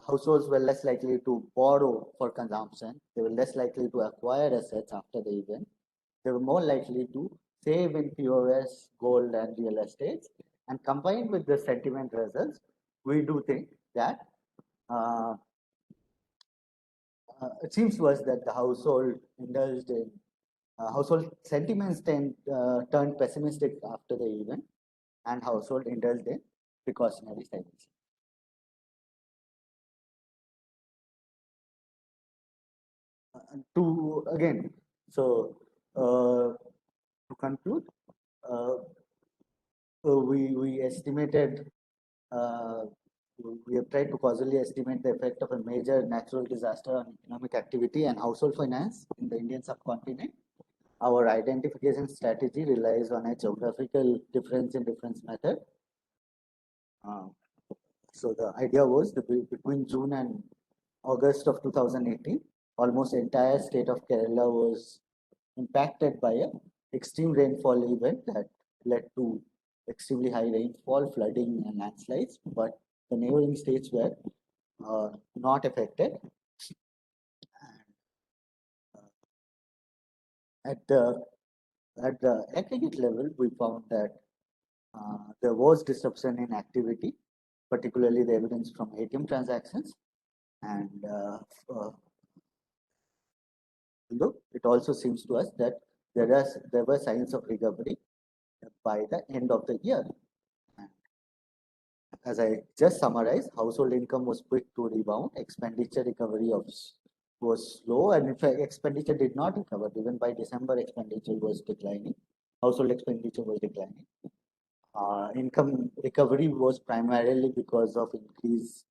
households were less likely to borrow for consumption, they were less likely to acquire assets after the event, they were more likely to save in POS, gold, and real estate. And combined with the sentiment results, we do think that it seems to us that the household indulged in household sentiments turned pessimistic after the event, and household indulged in precautionary savings. To conclude, we estimated, we have tried to causally estimate the effect of a major natural disaster on economic activity and household finance in the Indian subcontinent. Our identification strategy relies on a geographical difference in difference method. So the idea was that between June and August of 2018, almost entire state of Kerala was impacted by an extreme rainfall event that led to extremely high rainfall, flooding, and landslides, but the neighboring states were not affected. At the aggregate level, we found that there was disruption in activity, particularly the evidence from ATM transactions, and look, it also seems to us that there were signs of recovery by the end of the year. And as I just summarized, household income was quick to rebound. Expenditure recovery was slow, and in fact, expenditure did not recover. Even by December, expenditure was declining. Household expenditure was declining. Income recovery was primarily because of increase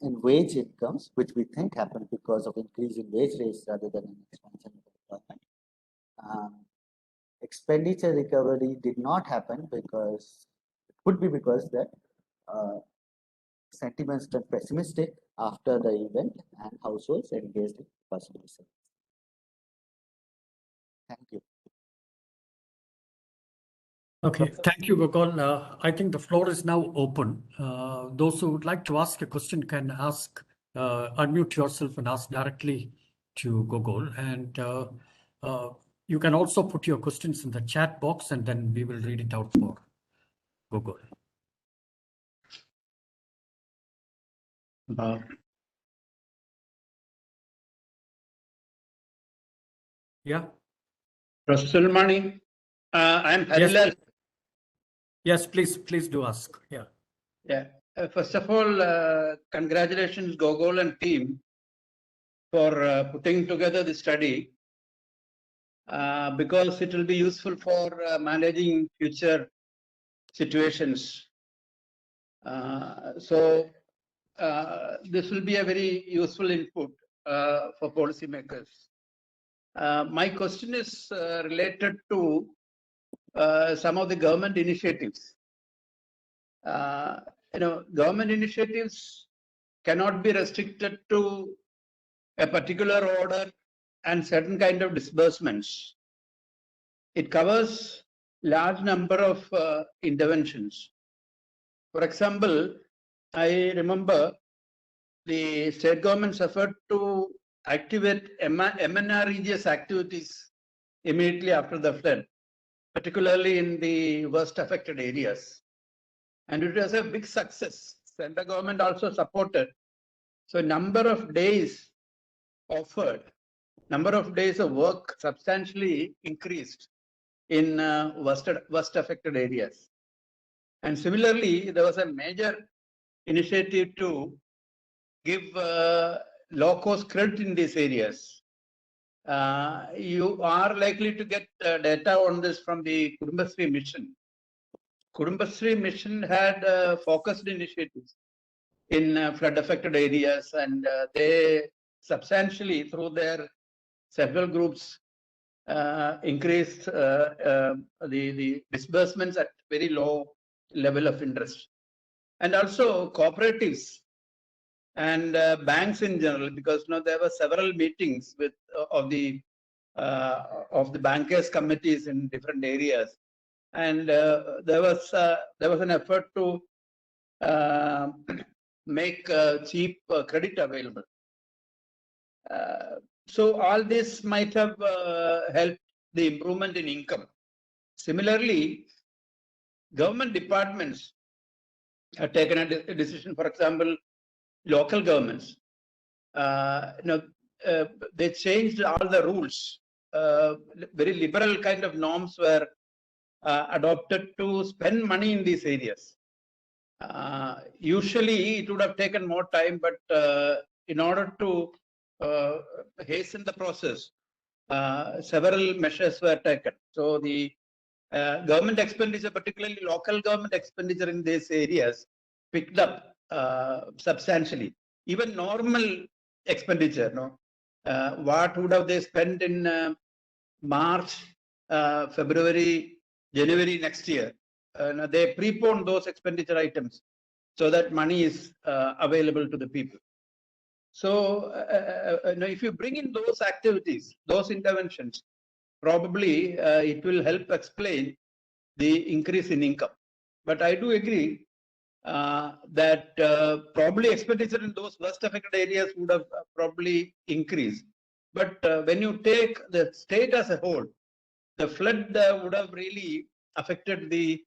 in wage incomes, which we think happened because of increase in wage rates rather than an expansion of employment. Expenditure recovery did not happen because it could be because that sentiments turned pessimistic after the event and households engaged in personal savings. Thank you. Okay, thank you, Gokul. I think the floor is now open. Those who would like to ask a question can ask, unmute yourself and ask directly to Gokul. And you can also put your questions in the chat box and then we will read it out for Gokul. Yeah. Professor Sulmani, I am Harilal. Yes, please do ask. Yeah. Yeah. First of all, congratulations, Gokul and team, for putting together the study because it will be useful for managing future situations. So this will be a very useful input for policymakers. My question is related to some of the government initiatives. Government initiatives cannot be restricted to a particular order and certain kind of disbursements. It covers large number of interventions. For example, I remember the state government's effort to activate MNREGS activities immediately after the flood, particularly in the worst affected areas. And it was a big success. Central government also supported. So number of days offered, number of days of work substantially increased in worst affected areas. And similarly, there was a major initiative to give low-cost credit in these areas. You are likely to get data on this from the Kudumbashree mission. Kudumbashree mission had focused initiatives in flood-affected areas, and they substantially, through their several groups, increased the disbursements at very low level of interest. And also cooperatives and banks in general, because there were several meetings with of the bankers committees in different areas, and there was an effort to make cheap credit available. So all this might have helped the improvement in income. Similarly, government departments have taken a decision. For example, local governments, they changed all the rules. Very liberal kind of norms were adopted to spend money in these areas. Usually, it would have taken more time, but in order to hasten the process, several measures were taken. So the government expenditure, particularly local government expenditure in these areas, picked up substantially. Even normal expenditure, what would have they spent in March, February, January next year? They preponed those expenditure items so that money is available to the people. So if you bring in those activities, those interventions, probably it will help explain the increase in income. But I do agree that probably expenditure in those worst affected areas would have probably increased. But when you take the state as a whole, the flood would have really affected the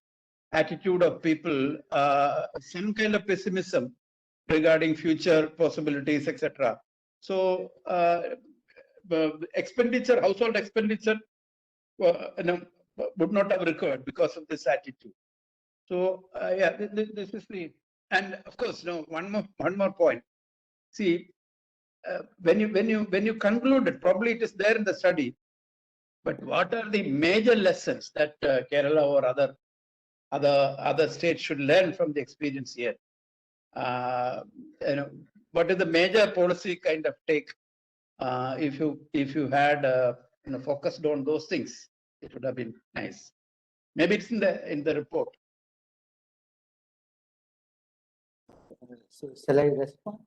attitude of people, some kind of pessimism regarding future possibilities, etc. So expenditure, household expenditure, would not have recovered because of this attitude. So yeah, this is the, and of course, one more point. See, when you conclude it, probably it is there in the study. But what are the major lessons that Kerala or other states should learn from the experience here? What is the major policy kind of take? If you had focused on those things, it would have been nice. Maybe it's in the report. So shall I respond?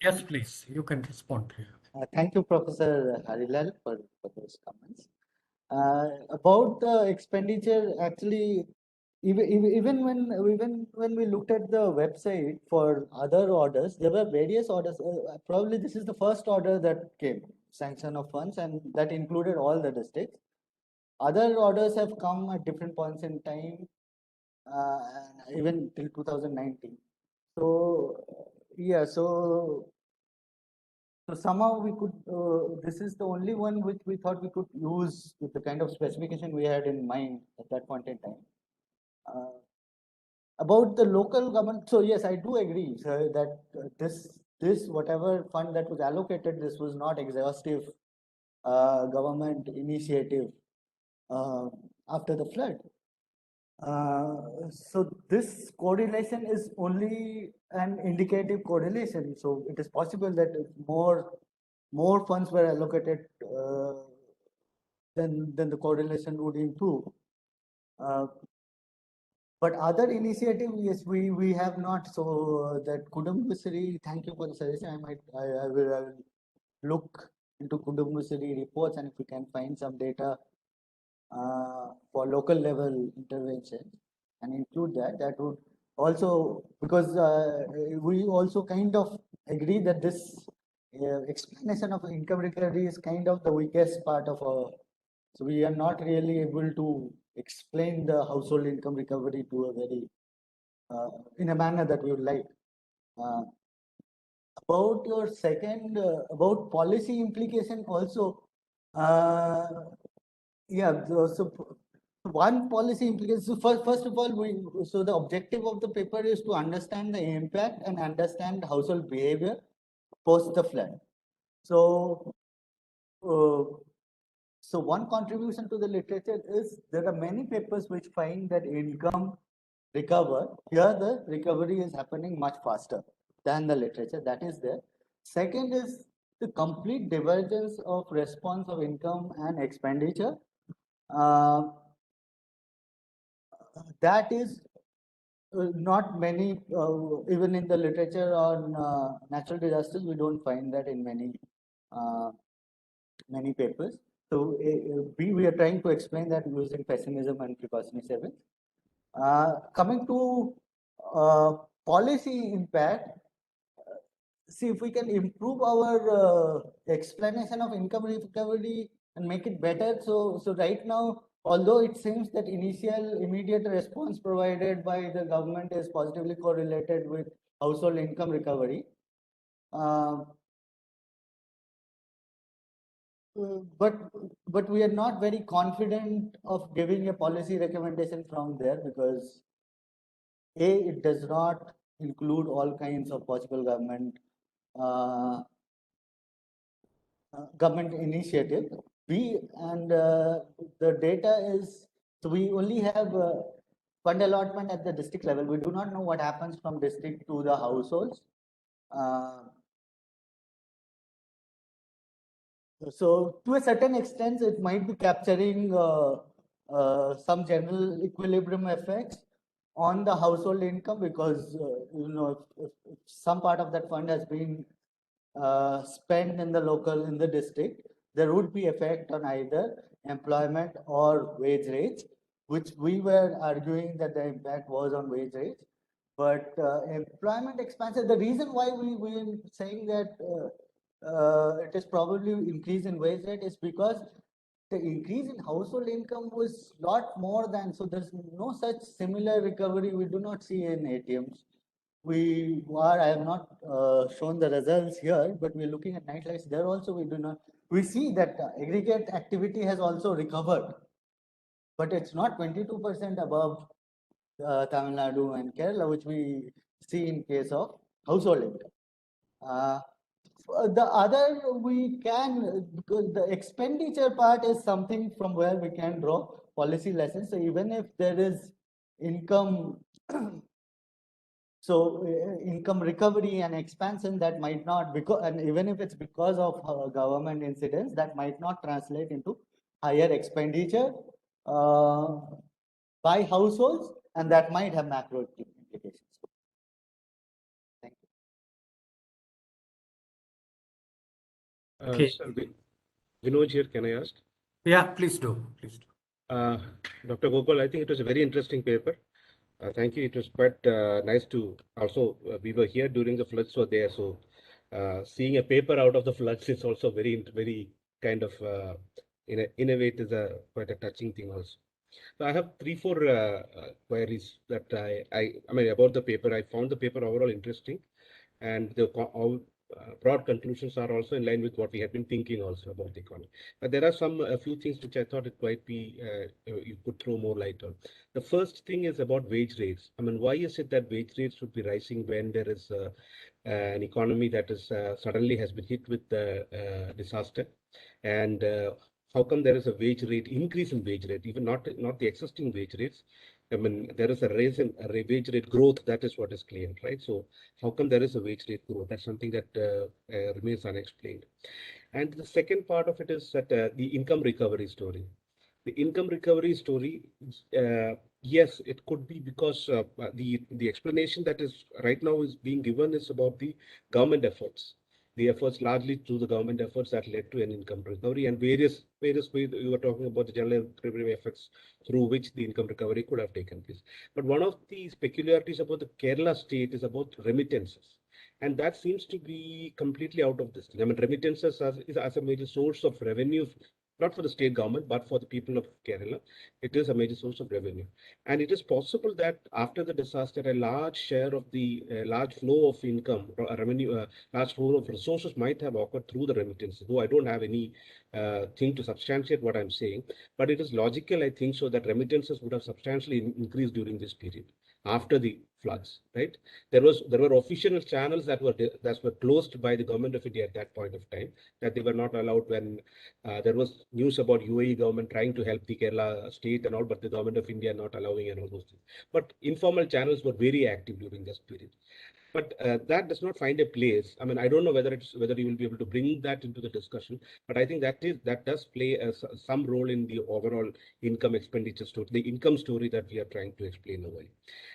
Yes, please, you can respond. Thank you, Professor Harilal, for those comments. About the expenditure, actually, even when we looked at the website for other orders, there were various orders. Probably this is the first order that came, sanction of funds, and that included all the districts. Other orders have come at different points in time, even till 2019. So yeah, so somehow we could, this is the only one which we thought we could use with the kind of specification we had in mind at that point in time. About the local government, so yes, I do agree, sir, that this whatever fund that was allocated, this was not exhaustive government initiative after the flood. So this correlation is only an indicative correlation. So it is possible that if more funds were allocated, then the correlation would improve. But other initiative, yes, we have not. So that Kudumbashree, thank you for the suggestion. I will look into Kudumbashree reports, and if we can find some data for local level intervention and include that would also, because we also kind of agree that this explanation of income recovery is kind of the weakest part of our, so we are not really able to explain the household income recovery to a very in a manner that we would like. About your second, about policy implication also, yeah, so one policy implication. So first of all, so the objective of the paper is to understand the impact and understand household behavior post the flood. So, so one contribution to the literature is there are many papers which find that income recover. Here the recovery is happening much faster than the literature that is there. Second is the complete divergence of response of income and expenditure. That is not many, even in the literature on natural disasters, we don't find that in many papers. So we are trying to explain that using pessimism and precautionary savings. Coming to policy impact, see if we can improve our explanation of income recovery and make it better. So right now, although it seems that initial immediate response provided by the government is positively correlated with household income recovery, but we are not very confident of giving a policy recommendation from there because it does not include all kinds of possible government initiative. The data is, so we only have fund allotment at the district level. We do not know what happens from district to the households. So to a certain extent, it might be capturing some general equilibrium effects on the household income because if some part of that fund has been spent in the district, there would be effect on either employment or wage rates. which we were arguing that the impact was on wage rates. But employment expansion, the reason why we were saying that it is probably increase in wage rate is because the increase in household income was lot more than, so there's no such similar recovery we do not see in ATMs. I have not shown the results here, but we're looking at nightlights. There also we see that aggregate activity has also recovered, but it's not 22% above Tamil Nadu and Kerala, which we see in case of household income. The other we can, because the expenditure part is something from where we can draw policy lessons. So even if there is income, income recovery and expansion, that might not, because, and even if it's because of government incidents, that might not translate into higher expenditure by households, and that might have macro implications. Thank you. Okay. Sir, Vinod here, can I ask? Yeah, please do. Please do. Dr. Gopal, I think it was a very interesting paper. Thank you. It was quite nice to also, we were here during the floods were there. So seeing a paper out of the floods is also very kind of, in a way, it is quite a touching thing also. So I have 3-4 queries that I mean, about the paper. I found the paper overall interesting, and the all broad conclusions are also in line with what we have been thinking also about the economy. But there are a few things which I thought it might be you could throw more light on. The first thing is about wage rates. I mean, why is it that wage rates should be rising when there is an economy that is suddenly has been hit with the disaster, and how come there is a wage rate increase in wage rate, even not the existing wage rates? I mean, there is a raise in wage rate growth. That is what is claimed, right? So how come there is a wage rate growth? That's something that remains unexplained. And the second part of it is that the income recovery story. The income recovery story, yes, it could be because the explanation that is right now is being given is about the government efforts. The efforts largely through the government efforts that led to an income recovery, and various ways you were talking about the general recovery efforts through which the income recovery could have taken place. But one of the peculiarities about the Kerala state is about remittances. And that seems to be completely out of this thing. I mean, remittances as a major source of revenue, not for the state government, but for the people of Kerala. It is a major source of revenue. And it is possible that after the disaster, a large share of the large flow of income, revenue, large flow of resources might have occurred through the remittances. Though I don't have any thing to substantiate what I'm saying, but it is logical, I think, so that remittances would have substantially increased during this period after the floods, right? There were official channels that were closed by the government of India at that point of time, that they were not allowed when there was news about UAE government trying to help the Kerala state and all, but the government of India not allowing and all those things. But informal channels were very active during this period. But that does not find a place. I mean, I don't know whether you will be able to bring that into the discussion, but I think that does play some role in the overall income expenditure story, the income story that we are trying to explain over here.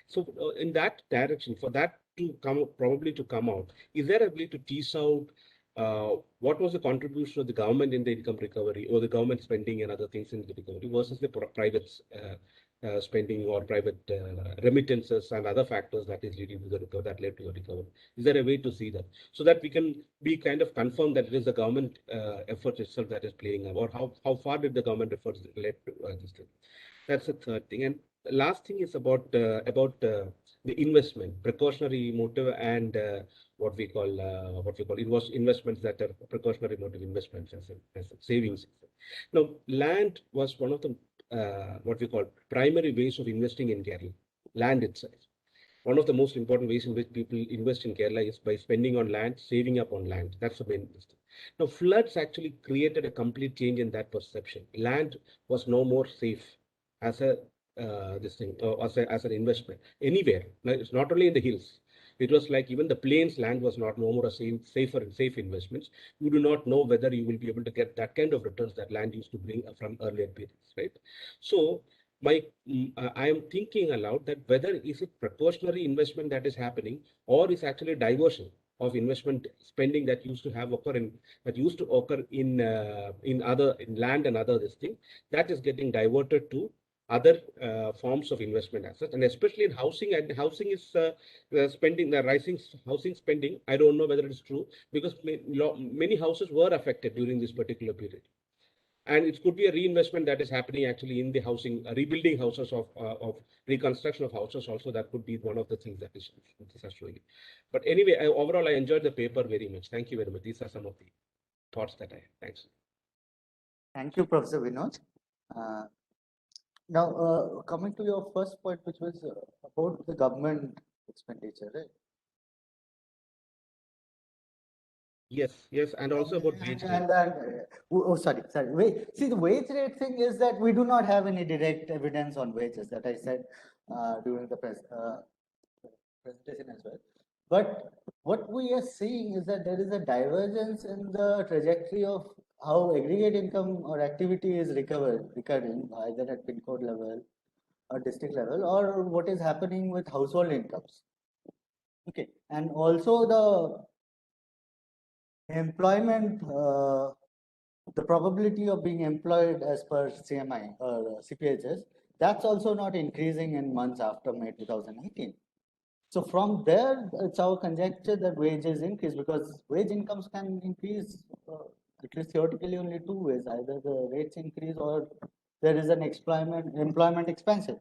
So in that direction, for that to come out, is there a way to tease out what was the contribution of the government in the income recovery, or the government spending and other things in the recovery versus the private spending or private remittances and other factors that is leading to the recovery, that led to the recovery? Is there a way to see that, so that we can be kind of confirmed that it is the government efforts itself that is playing out, or how far did the government efforts led to this thing? That's the third thing. And the last thing is about the investment, precautionary motive, and what we call investments that are precautionary motive investments as a savings. Now, land was one of the what we call primary ways of investing in Kerala. Land itself. One of the most important ways in which people invest in Kerala is by spending on land, saving up on land. That's the main thing. Now, floods actually created a complete change in that perception. Land was no more safe as a as an investment anywhere. Now, it's not only in the hills. It was like even the plains land was no more a safe investments. You do not know whether you will be able to get that kind of returns that land used to bring from earlier periods, right? So I am thinking aloud that whether is it precautionary investment that is happening, or is actually diversion of investment spending that used to occur in land and other this thing that is getting diverted to other forms of investment assets, and especially in housing. And housing is spending, the rising housing spending. I don't know whether it is true, because many houses were affected during this particular period. And it could be a reinvestment that is happening actually in the housing, rebuilding houses of reconstruction of houses also. That could be one of the things that is showing. But anyway, overall, I enjoyed the paper very much. Thank you very much. These are some of the thoughts that I have. Thanks. Thank you, Professor Vinod. Now, coming to your first point, which was about the government expenditure, right? Yes, and also about wage And, rate. sorry. Wait, see, the wage rate thing is that we do not have any direct evidence on wages, that I said during the presentation as well. But what we are seeing is that there is a divergence in the trajectory of how aggregate income or activity is recurring, either at pin code level or district level, or what is happening with household incomes. Okay, and also the employment, the probability of being employed as per CMI or CPHS, that's also not increasing in months after May 2018. So from there, it's our conjecture that wages increase, because wage incomes can increase at least theoretically only two ways: either the rates increase or there is an employment expansion.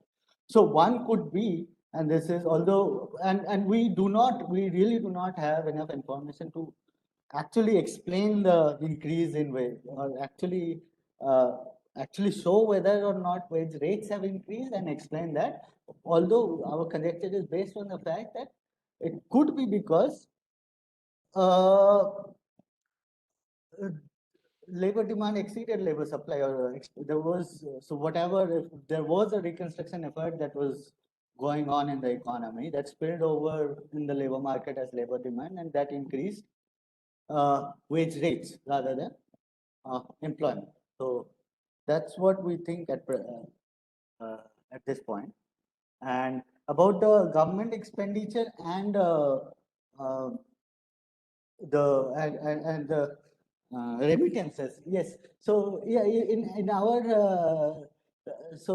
So one could be, and this is although, and we really do not have enough information to actually explain the increase in wage, or actually show whether or not wage rates have increased and explain that. Although our conjecture is based on the fact that it could be because labor demand exceeded labor supply, or there was, so whatever, if there was a reconstruction effort that was going on in the economy, that spilled over in the labor market as labor demand, and that increased wage rates rather than employment. So that's what we think at this point. And about the government expenditure and the remittances, yes. So yeah, in our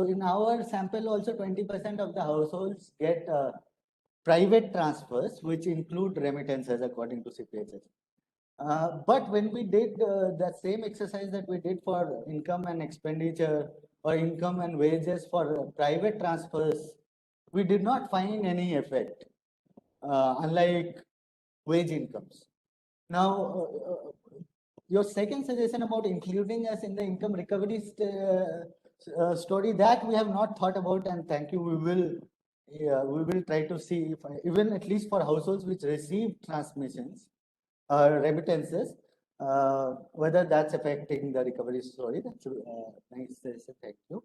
in our sample also 20% of the households get private transfers, which include remittances according to CPHS. But when we did the same exercise that we did for income and expenditure, or income and wages for private transfers, we did not find any effect, unlike wage incomes. Now, your second suggestion about including us in the income recovery story, that we have not thought about, and thank you. We will try to see if even at least for households which receive transmissions, remittances, whether that's affecting the recovery story. That's nice. Thank you.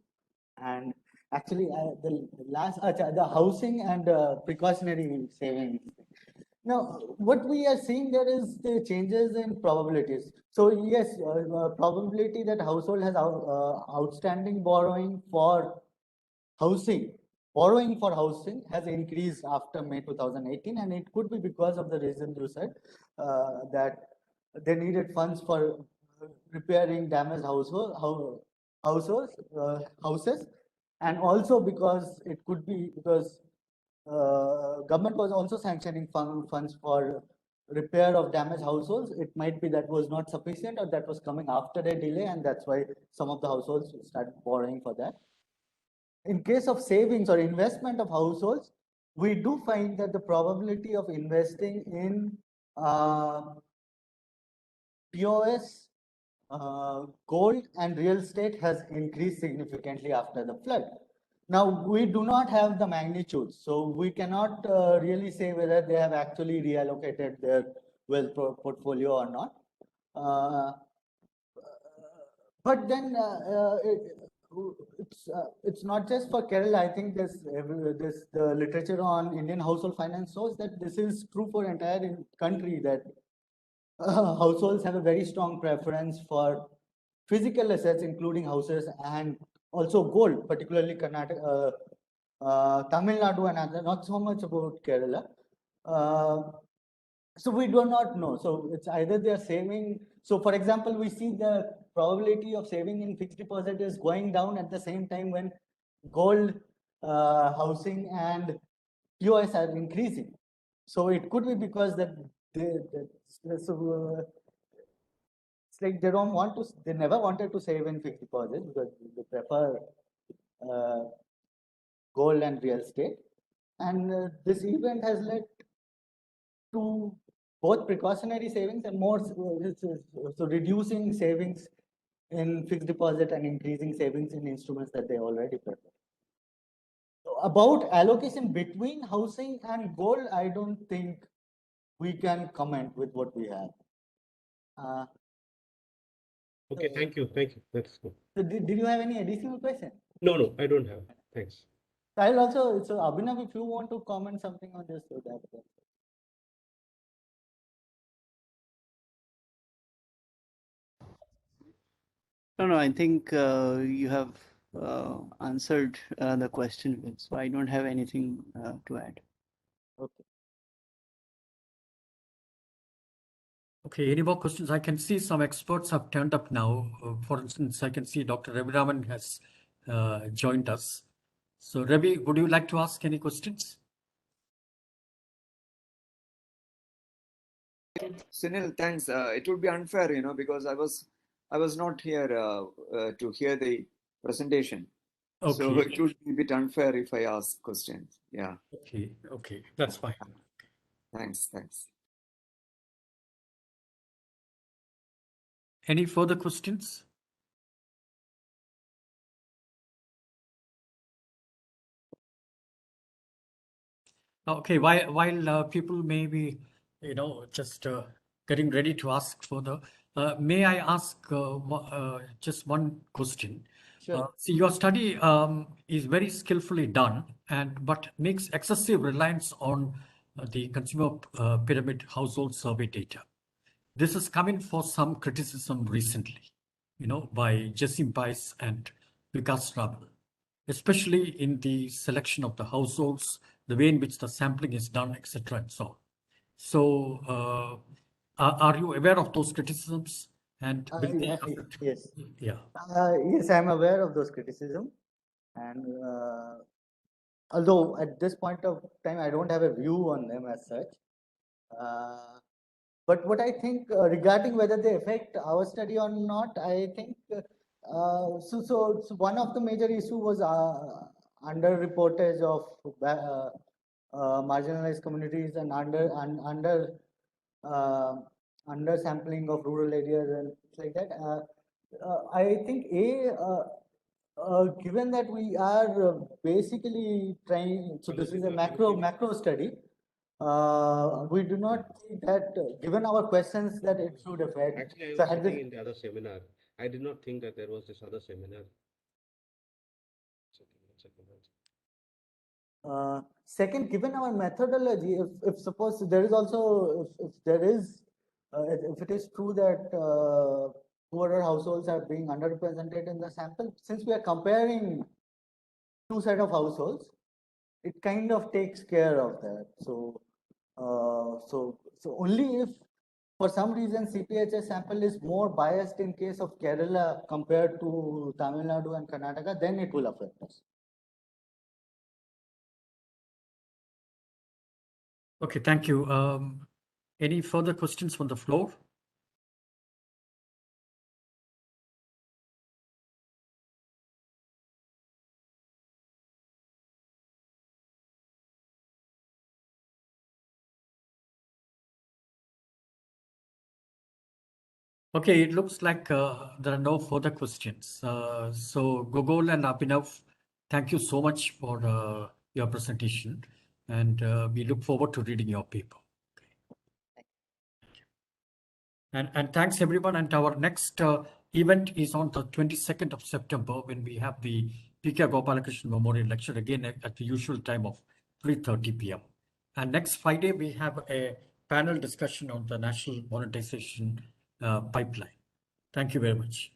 And actually, the housing and precautionary savings. Now, what we are seeing there is the changes in probabilities. So yes, probability that household has outstanding borrowing for housing. Borrowing for housing has increased after May 2018, and it could be because of the reason you said, that they needed funds for repairing damaged houses, and also because it could be because government was also sanctioning funds for repair of damaged households. It might be that was not sufficient, or that was coming after a delay, and that's why some of the households started borrowing for that. In case of savings or investment of households, we do find that the probability of investing in POS, gold and real estate has increased significantly after the flood. Now, we do not have the magnitude, so we cannot really say whether they have actually reallocated their wealth portfolio or not. But then it's not just for Kerala. I think the literature on Indian household finance shows that this is true for entire country, that households have a very strong preference for physical assets, including houses and also gold, particularly Karnataka, Tamil Nadu and other, not so much about Kerala. So we do not know. So it's either they are saving. So for example, we see the probability of saving in fixed deposit is going down at the same time when gold, housing and POS are increasing. So it could be because that it's like they never wanted to save in fixed deposits because they prefer uh, gold and real estate. And this event has led to both precautionary savings and more so reducing savings in fixed deposit and increasing savings in instruments that they already prefer. About allocation between housing and gold, I don't think we can comment with what we have. Okay, thank you. That's good. So did you have any additional question? No, I don't have. Thanks. I'll also, so Abhinav, if you want to comment something on this, so that. No, I think you have answered the question, so I don't have anything to add. Okay. Okay, any more questions? I can see some experts have turned up now. For instance, I can see Dr. Ravi Raman has joined us. So Ravi, would you like to ask any questions? Sunil, thanks. It would be unfair, because I was not here to hear the presentation. So Okay, it would be a bit unfair if I ask questions. Yeah, okay, that's fine. thanks. Any further questions? Okay, while people may be, just getting ready to ask further, may I ask just one question? Sure. See, your study is very skillfully done, but makes excessive reliance on the consumer pyramid household survey data. This is coming for some criticism recently, by Jessim Bice and Vikas Raval, especially in the selection of the households, the way in which the sampling is done, etc. and so on. So, are you aware of those criticisms? And will they affect? Yes. Yeah. Yes, I'm aware of those criticisms. And although at this point of time, I don't have a view on them as such. But what I think regarding whether they affect our study or not, I think so one of the major issue was under-reportage of marginalized communities and under sampling of rural areas and things like that. I think given that we are basically trying, so this is a macro study. We do not think that, given our questions, that it should affect. Actually, I So was at this- sitting in the other seminar. I did not think that there was this other seminar. Second, given our methodology, if suppose there is also, if there is, if it is true that poorer households are being underrepresented in the sample, since we are comparing two set of households, it kind of takes care of that. So, so only if for some reason CPHS sample is more biased in case of Kerala compared to Tamil Nadu and Karnataka, then it will affect us. Okay, thank you. Any further questions from the floor? Okay, it looks like there are no further questions. So Gogol and Abhinav, thank you so much for your presentation, and we look forward to reading your paper. And thanks everyone. And our next event is on the 22nd of September when we have the P.K. Gopalakrishnan Memorial Lecture again at the usual time of 3:30 p.m. And next Friday we have a panel discussion on the national monetization pipeline. Thank you very much.